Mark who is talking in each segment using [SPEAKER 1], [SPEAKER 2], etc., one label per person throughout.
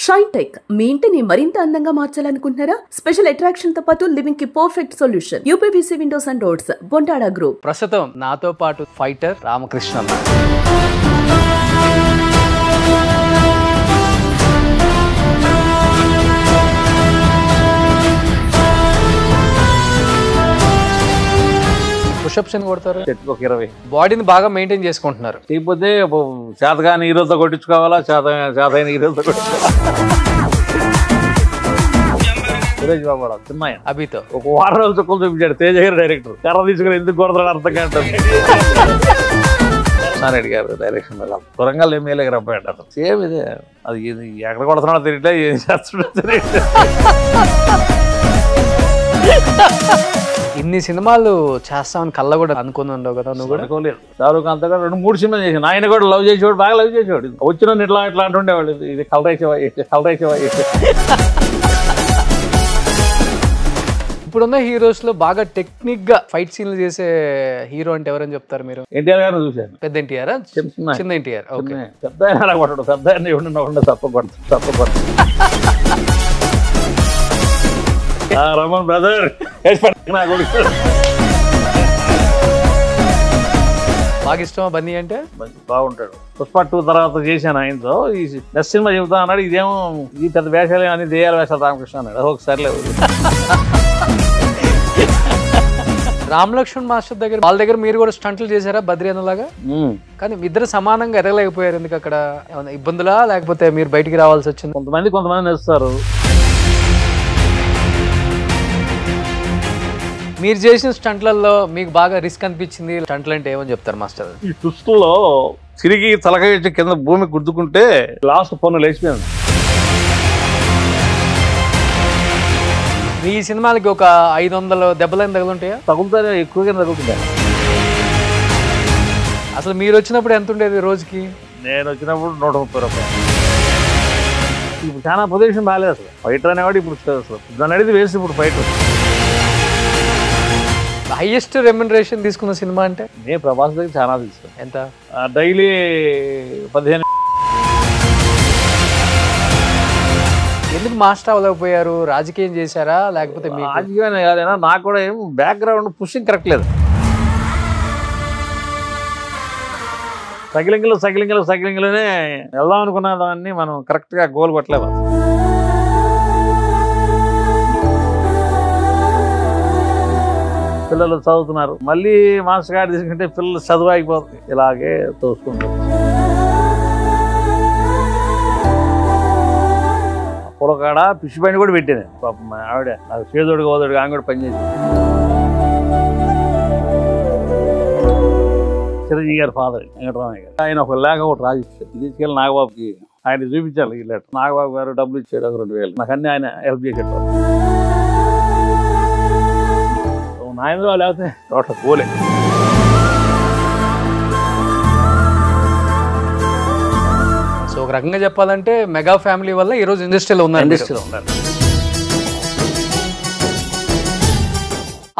[SPEAKER 1] Shine tech మీ ఇంటిని మరింత అందంగా మార్చాలనుకుంటున్నారా? స్పెషల్ అట్రాక్షన్ తో పాటు లివింగ్ కి perfect solution UPVC windows and doors Bontada group.
[SPEAKER 2] ప్రస్తుతం నాతో పాటు ఫైటర్ రామకృష్ణ అన్న. పుషప్స్ అని కొడతారు,
[SPEAKER 3] ఒక 20.
[SPEAKER 2] బాడీని బాగా మెయింటైన్ చేసుకుంటున్నారు.
[SPEAKER 3] లేకపోతే చేతగాని హీరోతో కొట్టించుకోవాలా, చేతైన హీరోతో కొట్టించుకోవాలా. సురేష్ బాబు చిన్న
[SPEAKER 2] అభితో
[SPEAKER 3] ఒక వారం రోజులు చుక్కలు చూపించాడు తేజ గారు డైరెక్టర్. కర్ర తీసుకుని ఎందుకు కొడతాడు అర్థం కాదు. రెడ్డి గారు డైరెక్షన్ వరంగల్ ఎమ్మెల్యేకి రప్పాడు. సేమ్ ఇదే, అది ఎక్కడ కొడుతున్నాడో తెలియట్లే, ఏం చేస్తున్నాడో తెలియట్లేదు.
[SPEAKER 2] ఇన్ని సినిమాలు చేస్తామని కళ్ళ కూడా అనుకుని ఉండవు కదా నువ్వు కూడా?
[SPEAKER 3] అనుకోలేదు. షారూక్ ఖాన్ తో 2-3 సినిమాలు చేసాను. ఆయన కూడా లవ్ చేసేవాడు, బాగా లవ్ చేసేవాడు. వచ్చిన ఇట్లా అంటుండేవాళ్ళు, ఇది కలరేసేవా.
[SPEAKER 2] ఇప్పుడున్న హీరోస్ లో బాగా టెక్నిక్ గా ఫైట్ సీన్లు చేసే హీరో అంటే ఎవరని చెప్తారు మీరు?
[SPEAKER 3] ఎన్టీఆర్ గారిని చూశాను.
[SPEAKER 2] పెద్ద ఎన్టీఆర్, చిన్న ఎన్టీఆర్. ఓకే,
[SPEAKER 3] పెద్ద ఆయన కొట్టడు, పెద్ద ఆయన ఎవడకుండా తప్పకూడదు. రమన్ బ్రదర్
[SPEAKER 2] బాగా ఇష్టమా బన్నీ అంటే?
[SPEAKER 3] బాగుంటాడు. పుష్ప 2 తర్వాత చేశాను ఆయనతో. ఈ నెక్స్ట్ సినిమా చెబుతా అన్నాడు. ఇదేమో ఈ పెద్ద వేషాలు అని దెయ్యాల వేషాలు రామకృష్ణ అన్నాడు. ఒకసారి లేవు.
[SPEAKER 2] రామ్ లక్ష్మణ్ మాస్టర్ దగ్గర వాళ్ళ దగ్గర మీరు కూడా స్టంట్లు చేశారా బద్రీ అన్నలాగా? కానీ ఇద్దరు సమానంగా ఎరగలేకపోయారు. ఎందుకు అక్కడ ఏమైనా ఇబ్బందులా, లేకపోతే మీరు బయటికి రావాల్సి వచ్చింది?
[SPEAKER 3] కొంతమంది నేస్తారు.
[SPEAKER 2] మీరు చేసిన స్టంట్లలో మీకు బాగా రిస్క్ అనిపించింది స్టంట్లు అంటే ఏమని చెప్తారు మాస్టర్?
[SPEAKER 3] ఈ ట్విస్టుల్లో తిరిగి తలకాయ కింద భూమి గుద్దుకుంటే లాస్ట్ పన్ను లేచిపోయింది.
[SPEAKER 2] మీ సినిమాలకి ఒక 500 దెబ్బలైన తగులుంటాయా?
[SPEAKER 3] తగులుతానే, ఎక్కువగా తగులుతుంటాయి.
[SPEAKER 2] అసలు మీరు వచ్చినప్పుడు ఎంత ఉండేది రోజుకి?
[SPEAKER 3] నేను వచ్చినప్పుడు 130 రూపాయలు. ఇప్పుడు చాలా పొజిషన్ బాగాలేదు అసలు. ఫైటర్ అనేవాడు ఇప్పుడు అసలు దాన్ని అడిగి వేసి ఇప్పుడు ఫైటర్.
[SPEAKER 2] హైయెస్ట్ రెమ్యునరేషన్ తీసుకున్న సినిమా అంటే?
[SPEAKER 3] నేను ప్రభాస్ దగ్గర చాలా తీసుకున్నాను.
[SPEAKER 2] ఎంత?
[SPEAKER 3] డైలీ 15.
[SPEAKER 2] ఎందుకు మాస్టర్ అవ్వలేకపోయారు? రాజకీయం చేశారా, లేకపోతే
[SPEAKER 3] రాజకీయం కాదైనా నాకు కూడా ఏం బ్యాక్గ్రౌండ్ పుషింగ్ కరెక్ట్ లేదు. సైక్లింగ్లోనే వెళ్దాం అనుకున్న దాన్ని మనం కరెక్ట్గా గోల్ కొట్టలేదు. పిల్లలు చదువుతున్నారు, మళ్ళీ మాస్టర్ గారు తీసుకుంటే పిల్లలు చదువు ఆగిపోతుంది. ఇలాగే తోసుకుంటారు. పొలకాడ పిచ్చి పైన కూడా పెట్టేది పాపం ఆవిడ. నాకు చేదోడుగా ఓదోడుగా ఆమె కూడా పనిచేసి. చిరంజీవి గారి ఫాదర్ వెంకటరామయ్య గారు, ఆయన ఒక లేఖ ఒకటి రాసిచ్చారు. తీసుకెళ్ళి నాగబాబుకి ఆయన చూపించాలి ఈ లెటర్. నాగబాబు గారు డబ్బులు ఇచ్చాడు, ఒక 2000. నాకు అన్నీ ఆయన హెల్ప్ చేసేటప్పుడు. నాయనలో లేకపోతే టోటల్ పోలే.
[SPEAKER 2] సో ఒక రకంగా చెప్పాలంటే మెగా ఫ్యామిలీ వల్ల ఈరోజు ఇండస్ట్రీలో ఉన్నారు.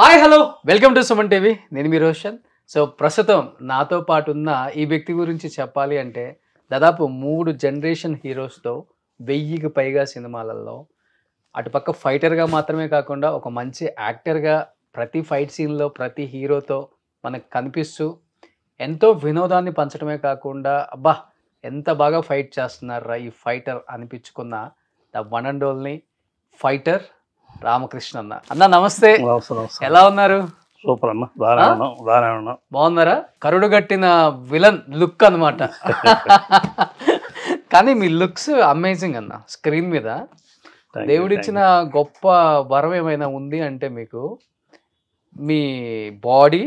[SPEAKER 2] Hi, hello, welcome to Suman TV. నేను మీ రోషన్. సో ప్రస్తుతం నాతో పాటు ఉన్న ఈ వ్యక్తి గురించి చెప్పాలి అంటే దాదాపు 3 జనరేషన్ హీరోస్తో 1000కి పైగా సినిమాలలో అటుపక్క ఫైటర్గా మాత్రమే కాకుండా ఒక మంచి యాక్టర్గా ప్రతి ఫైట్ సీన్లో ప్రతి హీరోతో మనకు కనిపిస్తూ ఎంతో వినోదాన్ని పంచడమే కాకుండా అబ్బా ఎంత బాగా ఫైట్ చేస్తున్నారా ఈ ఫైటర్ అనిపించుకున్న the one and only fighter Ramakrishna అన్న. అన్న నమస్తే, ఎలా ఉన్నారు?
[SPEAKER 3] సూపర్ అన్న, బాగానే ఉన్నా.
[SPEAKER 2] బాగున్నారా? కరుడు గట్టిన విలన్ లుక్ అనమాట. కానీ మీ లుక్స్ అమేజింగ్ అన్న. స్క్రీన్ మీద దేవుడిచ్చిన గొప్ప వరం ఏమైనా ఉంది అంటే మీకు మీ బాడీ,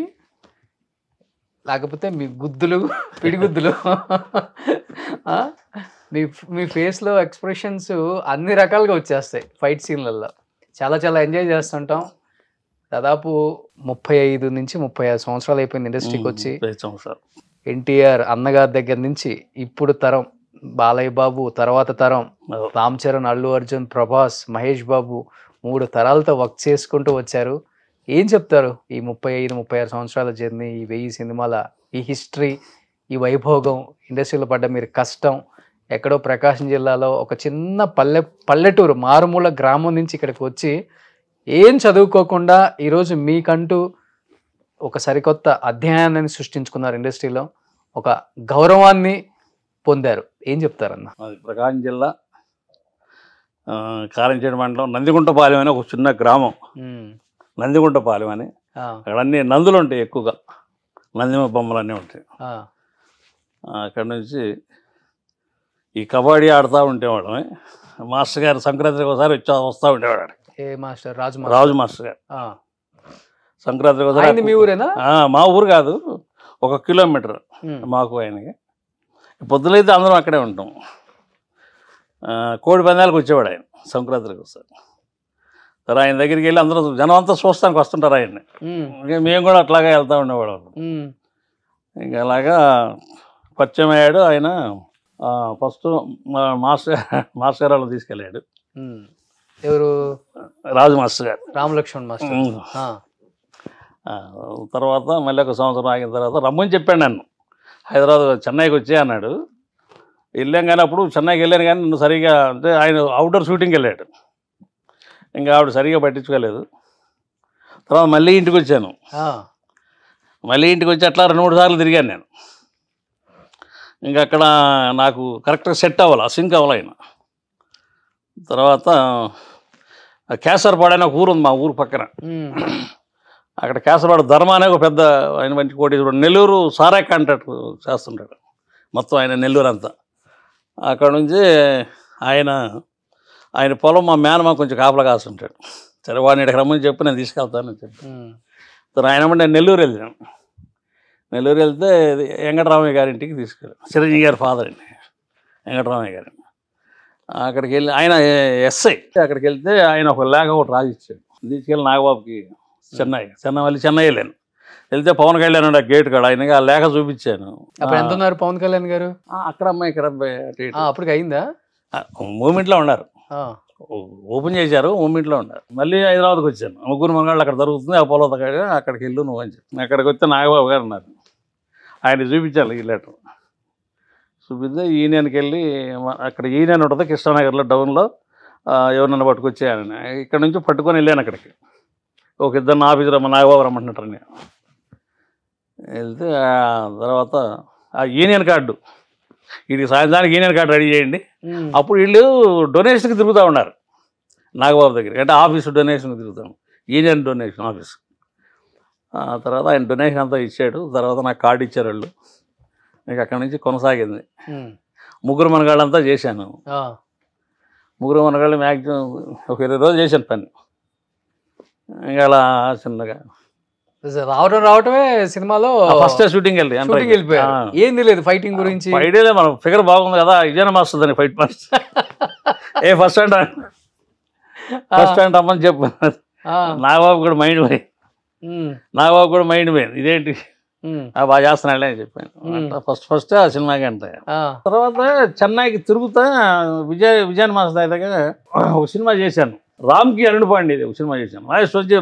[SPEAKER 2] లేకపోతే మీ గుద్దులు, పిడిగుద్దులు, మీ ఫేస్లో ఎక్స్ప్రెషన్స్ అన్ని రకాలుగా వచ్చేస్తాయి ఫైట్ సీన్లలో. చాలా ఎంజాయ్ చేస్తుంటాం. దాదాపు 35 నుంచి 36 సంవత్సరాలు అయిపోయింది ఇండస్ట్రీకి వచ్చి. ఎన్టీఆర్ అన్నగారి దగ్గర నుంచి ఇప్పుడు తరం బాలయ్య బాబు, తర్వాత తరం రామ్ చరణ్, అల్లు అర్జున్, ప్రభాస్, మహేష్ బాబు, 3 తరాలతో వర్క్ చేసుకుంటూ వచ్చారు. ఏం చెప్తారు ఈ 35-36 సంవత్సరాల జర్నీ, ఈ 1000 సినిమాల ఈ హిస్టరీ, ఈ వైభోగం, ఇండస్ట్రీలో పడ్డ మీరు కష్టం ఎక్కడో ప్రకాశం జిల్లాలో ఒక చిన్న పల్లెటూరు మారుమూల గ్రామం నుంచి ఇక్కడికి వచ్చి ఏం చదువుకోకుండా ఈరోజు మీకంటూ ఒక సరికొత్త అధ్యాయాన్ని సృష్టించుకున్నారు, ఇండస్ట్రీలో ఒక గౌరవాన్ని పొందారు. ఏం చెప్తారన్న?
[SPEAKER 3] అది ప్రకాశం జిల్లా కారంచేడు మండలం నందిగుంటపాలెం అని ఒక చిన్న గ్రామం. నందిగుంటపాలెం అని అక్కడ అన్ని నందులు ఉంటాయి, ఎక్కువగా నందిమ బొమ్మలు అన్నీ ఉంటాయి. అక్కడ నుంచి ఈ కబడ్డీ ఆడుతూ ఉండేవాళ్ళం. మాస్టర్ గారు సంక్రాంతికి ఒకసారి వస్తూ ఉండేవాడు.
[SPEAKER 2] ఏ మాస్టర్?
[SPEAKER 3] రాజు మాస్టర్ గారు. సంక్రాంతికి ఒకసారి.
[SPEAKER 2] మీ ఊరేనా?
[SPEAKER 3] మా ఊరు కాదు, 1 కిలోమీటర్ మాకు ఆయనకి. పొద్దులైతే అందరం అక్కడే ఉంటాం. కోడి పందాలకు వచ్చేవాడు ఆయన సంక్రాంతికి ఒకసారి. సరే ఆయన దగ్గరికి వెళ్ళి అందరూ జనం అంతా చూస్తానికి వస్తుంటారు ఆయన్ని. ఇంకా మేము కూడా అట్లాగే వెళ్తూ ఉండేవాళ్ళం. ఇంకా అలాగా పరిచయం అయ్యాడు ఆయన. ఫస్ట్ మాస్టర్ గారు వాళ్ళు తీసుకెళ్ళాడు.
[SPEAKER 2] ఎవరు?
[SPEAKER 3] రాజు మాస్టర్ గారు,
[SPEAKER 2] రామలక్ష్మణ్ మాస్టర్.
[SPEAKER 3] తర్వాత మళ్ళీ 1 సంవత్సరం ఆగిన తర్వాత రమ్మని చెప్పాడు నన్ను. హైదరాబాద్ చెన్నైకి వచ్చే అన్నాడు. వెళ్ళాం కానీ అప్పుడు చెన్నైకి వెళ్ళాను కానీ నన్ను సరిగా, అంటే ఆయన అవుట్డోర్ షూటింగ్కి వెళ్ళాడు. ఇంకా ఆవిడ సరిగా పట్టించుకోలేదు. తర్వాత మళ్ళీ ఇంటికి వచ్చాను. మళ్ళీ ఇంటికి వచ్చి అట్లా 2-3 సార్లు తిరిగాను నేను. ఇంకా అక్కడ నాకు కరెక్ట్గా సెట్ అవ్వాలి, సింక్ అవ్వాలి ఆయన. తర్వాత కేసరపాడు అనే ఒక ఊరు ఉంది మా ఊరు పక్కన. అక్కడ కేసరపాడు ధర్మ అనే ఒక పెద్ద ఆయన మంచి కోటీశ్వరుడు. నెల్లూరు సారా కాంట్రాక్ట్ చేస్తుంటాడు మొత్తం ఆయన, నెల్లూరు అంతా. అక్కడ నుంచి ఆయన పొలం మా మేనమా కొంచెం కాపలా కాస్తుంటాడు. సరే వాడిని ఇక్కడికి రమ్మని చెప్పి నేను తీసుకెళ్తానని చెప్పి సరే ఆయన నేను నెల్లూరు వెళ్ళాను. నెల్లూరు వెళ్తే వెంకటరామయ్య గారింటికి తీసుకెళ్ళాను. చిరంజీవి గారి ఫాదర్ అండి వెంకటరామయ్య గారు. అక్కడికి వెళ్ళి ఆయన ఎస్ఐ. అక్కడికి వెళ్తే ఆయన ఒక లేఖ ఒకటి రాసిచ్చాడు. తీసుకెళ్ళి నాగబాబుకి మళ్ళీ చెన్నై వెళ్ళాను. వెళ్తే పవన్ కళ్యాణ్ ఉండే గేట్ కాడ ఆయనకి ఆ లేఖ చూపించాను.
[SPEAKER 2] అప్పుడు ఎంత ఉన్నారు పవన్ కళ్యాణ్ గారు?
[SPEAKER 3] అక్కడ అమ్మాయి ఇక్కడ
[SPEAKER 2] అప్పటికి అయిందా?
[SPEAKER 3] మూమెంట్లో ఉన్నారు, ఓపెన్ చేశారు, మూమెంట్లో ఉన్నారు. మళ్ళీ హైదరాబాద్కి వచ్చాను. 3 మంగాళ్ళు అక్కడ దొరుకుతుంది, ఆ పొలం అక్కడికి వెళ్ళు నువ్వు అని చెప్పి. అక్కడికి వస్తే నాగబాబు గారు ఉన్నారు. ఆయన చూపించాలి ఈ లెటర్. చూపిస్తే యూనియన్కి వెళ్ళి అక్కడ యూనియన్ ఉంటుంది కృష్ణానగర్లో డౌన్లో. ఎవరినైనా పట్టుకొచ్చేయాలని ఇక్కడ నుంచి పట్టుకొని వెళ్ళాను అక్కడికి. ఒక 2 ఆఫీసర్ నాగబాబు రమ్మంటున్నారు. నేను వెళ్తే తర్వాత ఆ యూనియన్ కార్డు, వీడికి సాయంత్రానికి యూనియన్ కార్డు రెడీ చేయండి. అప్పుడు వీళ్ళు డొనేషన్కి తిరుగుతూ ఉన్నారు నాగబాబు దగ్గరికి. అంటే ఆఫీసు డొనేషన్కి తిరుగుతాము, యూనియన్ డొనేషన్ ఆఫీస్. తర్వాత ఆయన డొనేషన్ అంతా ఇచ్చాడు. తర్వాత నాకు కార్డు ఇచ్చారు వాళ్ళు. ఇంకా అక్కడి నుంచి కొనసాగింది. 3 మనగాళ్ళంతా చేశాను. 3 మనగాళ్ళు మ్యాక్సిమం ఒక 20 రోజులు చేశాను పని. ఇంకా అలా చిన్నగా
[SPEAKER 2] రావటమే సినిమాలో
[SPEAKER 3] ఫస్ట్ షూటింగ్
[SPEAKER 2] వెళ్ళిపోయారు. ఏం తెలియదు ఫైటింగ్ గురించి.
[SPEAKER 3] ఐడియాలే మనం ఫిగర్ బాగుంది కదా, ఇదేనా మాస్టర్ దాన్ని ఫైట్ మాస్టర్. ఫస్ట్ అంటే అమ్మని చెప్పు. నాగబాబు కూడా మైండ్ పోయింది. ఇదేంటి బాగా చేస్తున్నాడే అని చెప్పాను. ఫస్ట్ ఆ సినిమాకి అంట. తర్వాత చెన్నైకి తిరుగుతా విజయన్ మాస్టర్ దగ్గర ఒక సినిమా చేశాను. రామ్కి అరుణుపాండి ఒక సినిమా చేశాను.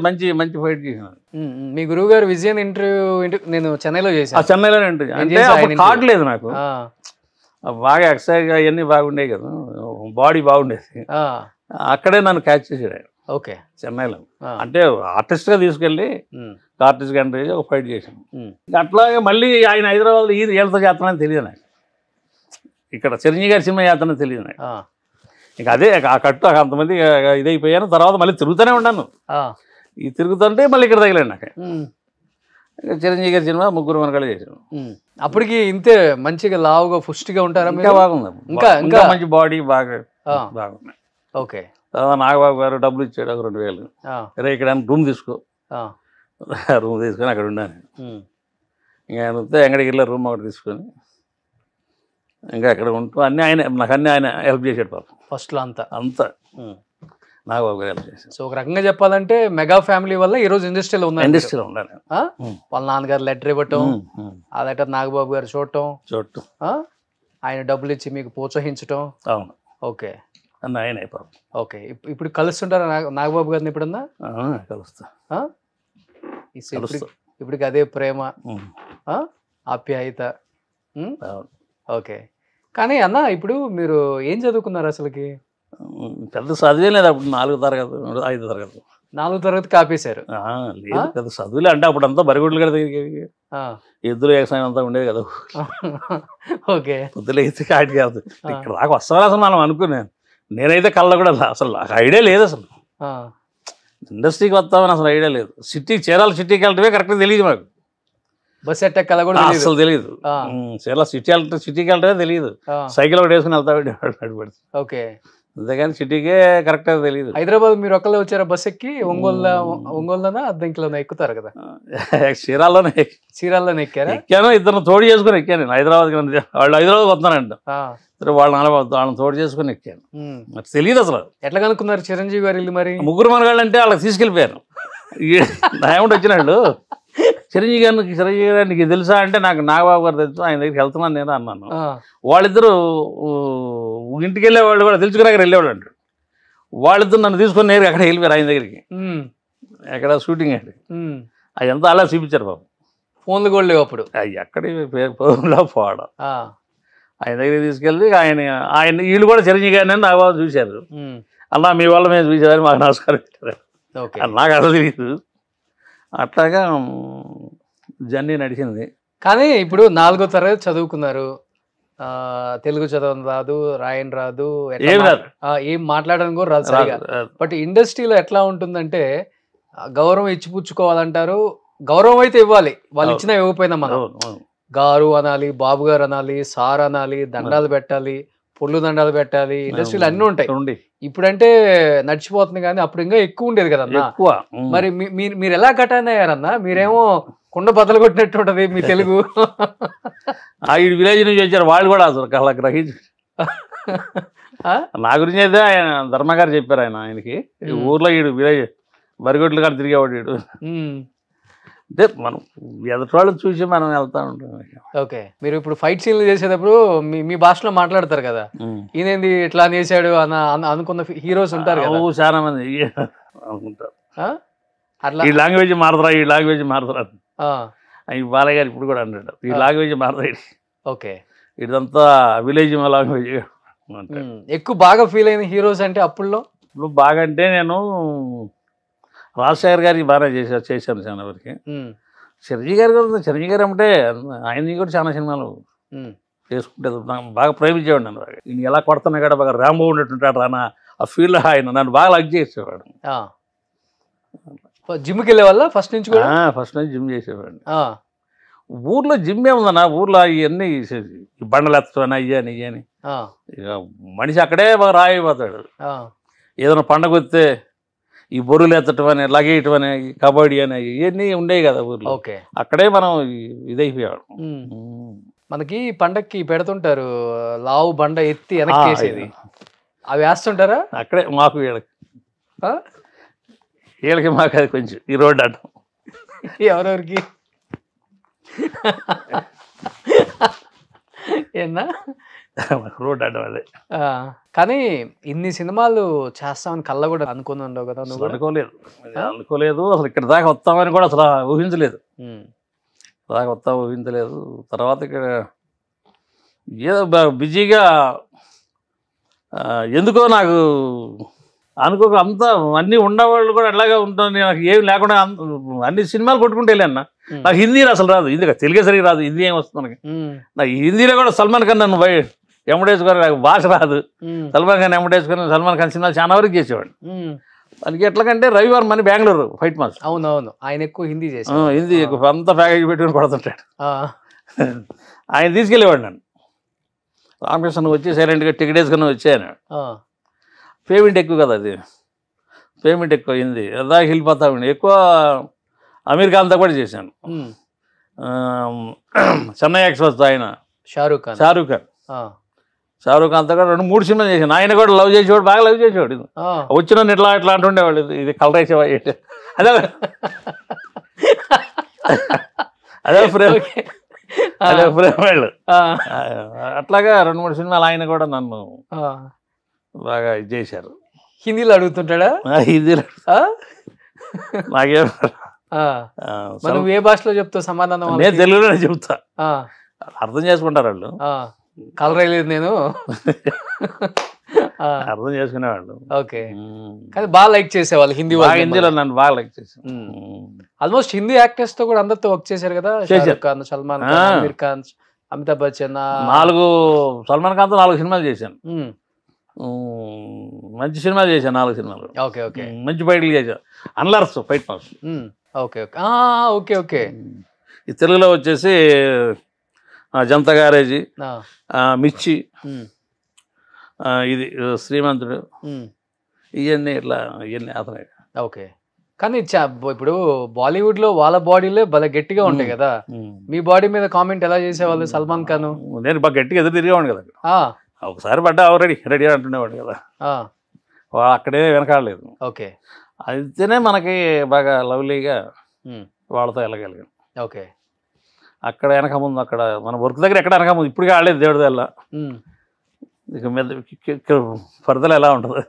[SPEAKER 3] మంచి ఫైట్ చేశాను.
[SPEAKER 2] మీ గురువు గారు విజయన్ ఇంటర్వ్యూ నేను చెన్నైలో చేశాను.
[SPEAKER 3] చెన్నైలోనే ఉంటుంది. అంటే కార్డు లేదు నాకు. బాగా ఎక్సర్సైజ్ అవన్నీ బాగుండేవి కదా, బాడీ బాగుండేది. అక్కడే నన్ను క్యాచ్ చేసాడు ఆయన.
[SPEAKER 2] ఓకే,
[SPEAKER 3] చెన్నైలో. అంటే ఆర్టిస్ట్గా తీసుకెళ్ళి ఆర్టిస్ట్గా ఎంటర్ చేసి ఒక ఫైట్ చేశాను. అట్లాగే మళ్ళీ ఆయన హైదరాబాద్లో వీళ్ళతో చేస్తానని తెలియదు నాకు. ఇక్కడ చిరంజీవి గారి సినిమా చేస్తానని తెలియదు నాకు. ఇంకా అదే ఆ కట్టు అంతమంది ఇదైపోయాను. తర్వాత మళ్ళీ తిరుగుతూనే ఉన్నాను. ఈ తిరుగుతుంటే మళ్ళీ ఇక్కడ తగిలాను నాకు. చిరంజీవి గారి సినిమా 3 మనగాళ్ళు చేశాను.
[SPEAKER 2] అప్పటికి ఇంతే మంచిగా లావుగా పుష్టిగా ఉంటారా?
[SPEAKER 3] ఇంకా బాగుంది, ఇంకా మంచి బాడీ బాగుంది.
[SPEAKER 2] ఓకే.
[SPEAKER 3] తర్వాత నాగబాబు గారు డబ్బులు ఇచ్చాడు, ఒక 2000. అరే ఇక్కడ రూమ్ తీసుకో. రూమ్ తీసుకొని అక్కడ ఉన్నాను. ఇంకా ఆయన వస్తే వెంకటగిరిలో రూమ్ ఒకటి తీసుకొని ఇంకా అక్కడ ఉంటూ నాకు అన్నీ ఆయన హెల్ప్ చేశాడు పాపం
[SPEAKER 2] ఫస్ట్లో. అంతా
[SPEAKER 3] నాగబాబు గారు హెల్ప్ చేశాడు.
[SPEAKER 2] సో ఒక రకంగా చెప్పాలంటే మెగా ఫ్యామిలీ వల్ల ఈరోజు ఇండస్ట్రీలో
[SPEAKER 3] ఉండాలి.
[SPEAKER 2] వాళ్ళ నాన్నగారు లెటర్ ఇవ్వటం, ఆ లెటర్ నాగబాబు గారు చూడటం, ఆయన డబ్బులు ఇచ్చి మీకు ప్రోత్సహించటం.
[SPEAKER 3] అవును.
[SPEAKER 2] ఓకే.
[SPEAKER 3] ఆయన అయిపోయింది.
[SPEAKER 2] ఓకే. ఇప్పుడు కలుస్తుంటారా నాగబాబు గారిని? ఎప్పుడన్నా
[SPEAKER 3] కలుస్తా.
[SPEAKER 2] ఇప్పటికి అదే ప్రేమ, ఆప్యాయత. ఓకే. కానీ అన్న ఇప్పుడు మీరు ఏం చదువుకున్నారు అసలుకి?
[SPEAKER 3] పెద్ద చదివే లేదు అప్పుడు 4వ తరగతి 5వ తరగతి
[SPEAKER 2] 4వ తరగతి కాపేశారు.
[SPEAKER 3] లేదు పెద్ద చదువులే అంటే అప్పుడు అంతా బరిగొడ్లు కదా ఎద్దులు వ్యవసాయం అంతా ఉండేది కదా.
[SPEAKER 2] ఓకే.
[SPEAKER 3] పొద్దులు అయితే కాటి కాదు ఇక్కడ దాకా వస్తారా అసలు మనం అనుకున్నాను. నేనైతే కళ్ళ కూడా అసలు నాకు ఐడియా లేదు అసలు ఇండస్ట్రీకి వస్తామని అసలు ఐడియా లేదు. సిటీకి చీరాల సిటీకి వెళ్ళటమే కరెక్ట్గా తెలియదు మాకు.
[SPEAKER 2] బస్ ఎట్టెక్కాల కూడా
[SPEAKER 3] అసలు తెలియదు. చీరాల సిటీకి వెళ్ళటమే తెలియదు. సైకిల్ ఒకటి వేసుకుని వెళ్తా పెట్టి.
[SPEAKER 2] ఓకే.
[SPEAKER 3] అంతేగాని సిటీకే కరెక్ట్గా తెలియదు.
[SPEAKER 2] హైదరాబాద్ మీరు ఒక్కళ్ళే వచ్చారా బస్ ఎక్కి? ఒంగోలులోనా అద్దంకిలోనా ఎక్కుతారు కదా?
[SPEAKER 3] చీరాల్లోనే
[SPEAKER 2] ఎక్కారా?
[SPEAKER 3] ఎక్కాను. ఇద్దరు తోడు చేసుకుని ఎక్కాను నేను హైదరాబాద్. వాళ్ళు హైదరాబాద్ వస్తానంట. వాళ్ళని తోడు చేసుకుని ఎక్కాను. నాకు తెలియదు అసలు.
[SPEAKER 2] ఎట్లా కనుక్కున్నారు చిరంజీవి గారు ఇల్లు మరి?
[SPEAKER 3] ముగ్గురు మనగాళ్ళు అంటే వాళ్ళకి తీసుకెళ్ళిపోయాను. ఏమంటే వచ్చినాళ్ళు చిరంజీవి గారు నీకు తెలుసా అంటే నాకు నాగబాబు గారు తెలుసు, ఆయన దగ్గరికి వెళ్తున్నాను నేను అన్నాను. వాళ్ళిద్దరూ ఇంటికి వెళ్ళేవాళ్ళు కూడా తెలుసుకుని అక్కడ వెళ్ళేవాళ్ళు అంటాడు. వాళ్ళిద్దరు నన్ను తీసుకొని నేరుగా అక్కడ వెళ్ళిపోయారు ఆయన దగ్గరికి. ఎక్కడ షూటింగ్ అండి. అది అంతా అలా చూపించారు బాబు.
[SPEAKER 2] ఫోన్లు కూడా లేవు అప్పుడు.
[SPEAKER 3] ఎక్కడి ఫోన్లో పోవడం. ఆయన దగ్గరికి తీసుకెళ్ళి ఆయన వీళ్ళు కూడా చిరంజీవి గారిని నాగబాబు చూశారు. అలా మీ వల్ల మేము చూసేవారు మాకు నమస్కారం పెట్టారు. నాకు అసలు తెలియదు. అట్లాగా జర్నీ నడిచింది.
[SPEAKER 2] కానీ ఇప్పుడు 4వ తరగతి చదువుకున్నారు. తెలుగు చదవడం రాదు, రాయని రాదు, ఏం మాట్లాడడం కూడా రాదు సరిగా. బట్ ఇండస్ట్రీలో ఎట్లా ఉంటుందంటే గౌరవం ఇచ్చిపుచ్చుకోవాలంటారు. గౌరవం అయితే ఇవ్వాలి, వాళ్ళు ఇచ్చినా ఇవ్వకపోయినా మనం. గారు అనాలి, బాబు గారు అనాలి, సార్ అనాలి, దండాలు పెట్టాలి, పొళ్ళు దండాలు పెట్టాలి. ఇండస్ట్రీలో అన్నీ ఉంటాయి. ఇప్పుడంటే నడిచిపోతుంది కానీ అప్పుడు ఇంకా ఎక్కువ ఉండేది కదన్నా. మరి మీరు ఎలా కటాన్ అయ్యారన్నా? మీరేమో కుండ బద్దలు కొట్టినట్టు ఉంటది మీ తెలుగు.
[SPEAKER 3] ఈ విలేజ్ నుంచి వచ్చారు వాళ్ళు కూడా అసలు అలా గ్రహించి. నా గురించి అయితే ఆయన ధర్మ గారు చెప్పారు. ఆయనకి ఊర్లో ఈడు విలేజ్ బరిగొడ్లు గారు తిరిగేవాడు ఈడు. అంటే మనం ఎదుటి వాళ్ళని చూసి మనం వెళ్తా ఉంటాం.
[SPEAKER 2] ఓకే. మీరు ఇప్పుడు ఫైట్ సీన్లు చేసేటప్పుడు మీ భాషలో మాట్లాడతారు కదా, ఈయనేంది ఇట్లా చేశాడు అనుకున్న హీరోస్ ఉంటారు కదా
[SPEAKER 3] చాలా మంది అనుకుంటారు. అట్లా ఈ లాంగ్వేజ్ మారుతారా ఈ బాలయ్య గారు ఇప్పుడు కూడా అంటాడు ఈ లాంగ్వేజ్ మారుతాయి.
[SPEAKER 2] ఓకే.
[SPEAKER 3] ఇదంతా విలేజ్ లాంగ్వేజ్.
[SPEAKER 2] ఎక్కువ బాగా ఫీల్ అయిన హీరోస్ అంటే అప్పుడులో?
[SPEAKER 3] ఇప్పుడు బాగా అంటే నేను రాజశేఖర్ గారికి బాగా చేశాను చాలా వరకు. చిరంజీవి గారు కూడా చిరంజీవి గారు అంటే ఆయన కూడా చాలా సినిమాలు చేసుకుంటే బాగా ప్రేమించేవాడు. నన్ను ఈయన ఎలా కొడుతున్నా కూడా బాగా రాంబో ఉన్నట్టుంటాడు రానా ఆ ఫీల్డ్. ఆయన నన్ను బాగా లక్ చేసేవాడు.
[SPEAKER 2] జిమ్కి వెళ్ళే వాళ్ళ ఫస్ట్ నుంచి కూడా?
[SPEAKER 3] ఫస్ట్ నుంచి జిమ్ చేసేవాడు. ఊర్లో జిమ్ ఏముందన్నా, ఊర్లో ఇవన్నీ బండలు ఎత్తడం అయ్యని ఇయ్యని ఇక మనిషి అక్కడే బాగా రాయిపోతాడు. ఏదైనా పండగ వస్తే ఈ బొర్రులు ఎత్తటం అని, లగేయటం అని, కబడ్డీ అని ఇవన్నీ ఉండేవి కదా ఊర్లో. అక్కడే మనం ఇదైపోయాడు.
[SPEAKER 2] మనకి పండక్కి పెడుతుంటారు లావు బండ ఎత్తి వెనక్కేసేది, అవి వేస్తుంటారా?
[SPEAKER 3] అక్కడే మాకు వీళ్ళకి మాకు అది కొంచెం ఈ రోడ్డు అడ్డం.
[SPEAKER 2] ఎవరెవరికి ఏనా
[SPEAKER 3] రోడ్డు అడ్డం అదే.
[SPEAKER 2] కానీ ఇన్ని సినిమాలు చేస్తామని కళ్ళ కూడా అనుకుని ఉండవు కదా నువ్వు?
[SPEAKER 3] అనుకోలేదు అసలు. ఇక్కడ దాకా వస్తామని కూడా అసలు ఊహించలేదు. తర్వాత ఇక్కడ ఏదో బిజీగా ఎందుకో నాకు అనుకోక అంతా అన్నీ ఉండేవాళ్ళు కూడా అట్లాగే ఉంటుంది. నాకు ఏమి లేకుండా అన్ని సినిమాలు కొట్టుకుంటే వెళ్ళాను. నాకు హిందీ అసలు రాదు, హిందీ తెలుగే సరిగ్గా రాదు, హిందీ ఏం వస్తుంది మనకి. నాకు హిందీలో కూడా సల్మాన్ ఖాన్ నన్ను ఎమ్మడేసుకొని, నాకు భాష రాదు. సల్మాన్ ఖాన్ ఎమ్మడేసుకొని సల్మాన్ ఖాన్ సినిమాలు చాలా వరకు చేసేవాడు. దానికి ఎట్లాగంటే రవివర్మ అని బెంగళూరు ఫైట్ మాస్టర్.
[SPEAKER 2] అవునవును, ఆయన ఎక్కువ హిందీ చేసి
[SPEAKER 3] హిందీ ఎక్కువ అంతా ప్యాకేజ్ పెట్టుకుని కొడుతుంటాడు. ఆయన తీసుకెళ్ళేవాడు నన్ను. రామకృష్ణ వచ్చి సైలెంట్గా టికెట్ వేసుకుని వచ్చాను. పేమెంట్ ఎక్కువ కదా, అది పేమెంట్ ఎక్కువ హిందీ దాకా వెళ్ళిపోతా ఉండి. ఎక్కువ అమీర్ ఖాన్తో కూడా చేశాను. చెన్నై ఎక్స్ప్రెస్ ఆయన షారూక్ ఖాన్తో కూడా 2-3 సినిమాలు చేశాను. ఆయన కూడా లవ్ చేసేవాడు, బాగా లవ్ చేసేవాడు. వచ్చిన ఇట్లా ఇట్లా అంటుండేవాళ్ళు, ఇది కలర్ వేసేవా అదే అదే ఫ్రేమ్ వాళ్ళు. అట్లాగా 2-3 సినిమాలు ఆయన కూడా నన్ను బాగా ఇది చేశారు.
[SPEAKER 2] హిందీలో అడుగుతుంటాడా?
[SPEAKER 3] హిందీలో నాకేం
[SPEAKER 2] మనం ఏ భాషలో చెప్తావు సమాధానం?
[SPEAKER 3] నేను తెలుగులోనే చెప్తా, అర్థం చేసుకుంటారు వాళ్ళు.
[SPEAKER 2] కలర్ అయ్యలేదు నేను.
[SPEAKER 3] అర్థం చేసుకునేవాళ్ళు.
[SPEAKER 2] ఓకే, కానీ బాగా లైక్ చేసేవాళ్ళు హిందీ వాళ్ళు.
[SPEAKER 3] హిందీలో నన్ను బాగా లైక్ చేశాను.
[SPEAKER 2] ఆల్మోస్ట్ హిందీ యాక్టర్స్ తో కూడా అందరితో వర్క్ చేశారు కదా, షారుఖ్ ఖాన్, సల్మాన్ ఖాన్, అమీర్ ఖాన్, అమితాబ్ బచ్చన్.
[SPEAKER 3] 4 సల్మాన్ ఖాన్తో 4 సినిమాలు చేశాను. మంచి సినిమాలు చేశాను, 4 సినిమాలు.
[SPEAKER 2] ఓకే ఓకే,
[SPEAKER 3] మంచి ఫైట్లు చేశాను. అన్లర్స్ fight mass.
[SPEAKER 2] Okay okay okay okay.
[SPEAKER 3] ఈ తెలుగులో వచ్చేసి జనతా గ్యారేజీ, మిర్చి, ఇది శ్రీమంతుడు, ఇవన్నీ అతనే.
[SPEAKER 2] ఓకే, కానీ ఇప్పుడు బాలీవుడ్ లో వాళ్ళ బాడీలే భలే గట్టిగా ఉంటాయి కదా, మీ బాడీ మీద కామెంట్ ఎలా చేసేవాళ్ళు సల్మాన్ ఖాన్?
[SPEAKER 3] నేను బాగా గట్టిగా ఎదురు తిరిగేవాడు కదా. ఒకసారి పడ్డా రెడీ అంటుండేవాడు కదా, అక్కడే వెనకాడలేదు.
[SPEAKER 2] ఓకే,
[SPEAKER 3] అయితేనే మనకి బాగా లవ్లీగా వాళ్ళతో వెళ్ళగలిగాం.
[SPEAKER 2] ఓకే,
[SPEAKER 3] అక్కడ వెనక ముందు, అక్కడ మన వర్క్ దగ్గర ఎక్కడ వెనక ముందు ఇప్పుడు ఆడలేదు దేవుడి వల్ల. ఇక మీద ఫర్దర్ ఎలా ఉంటుంది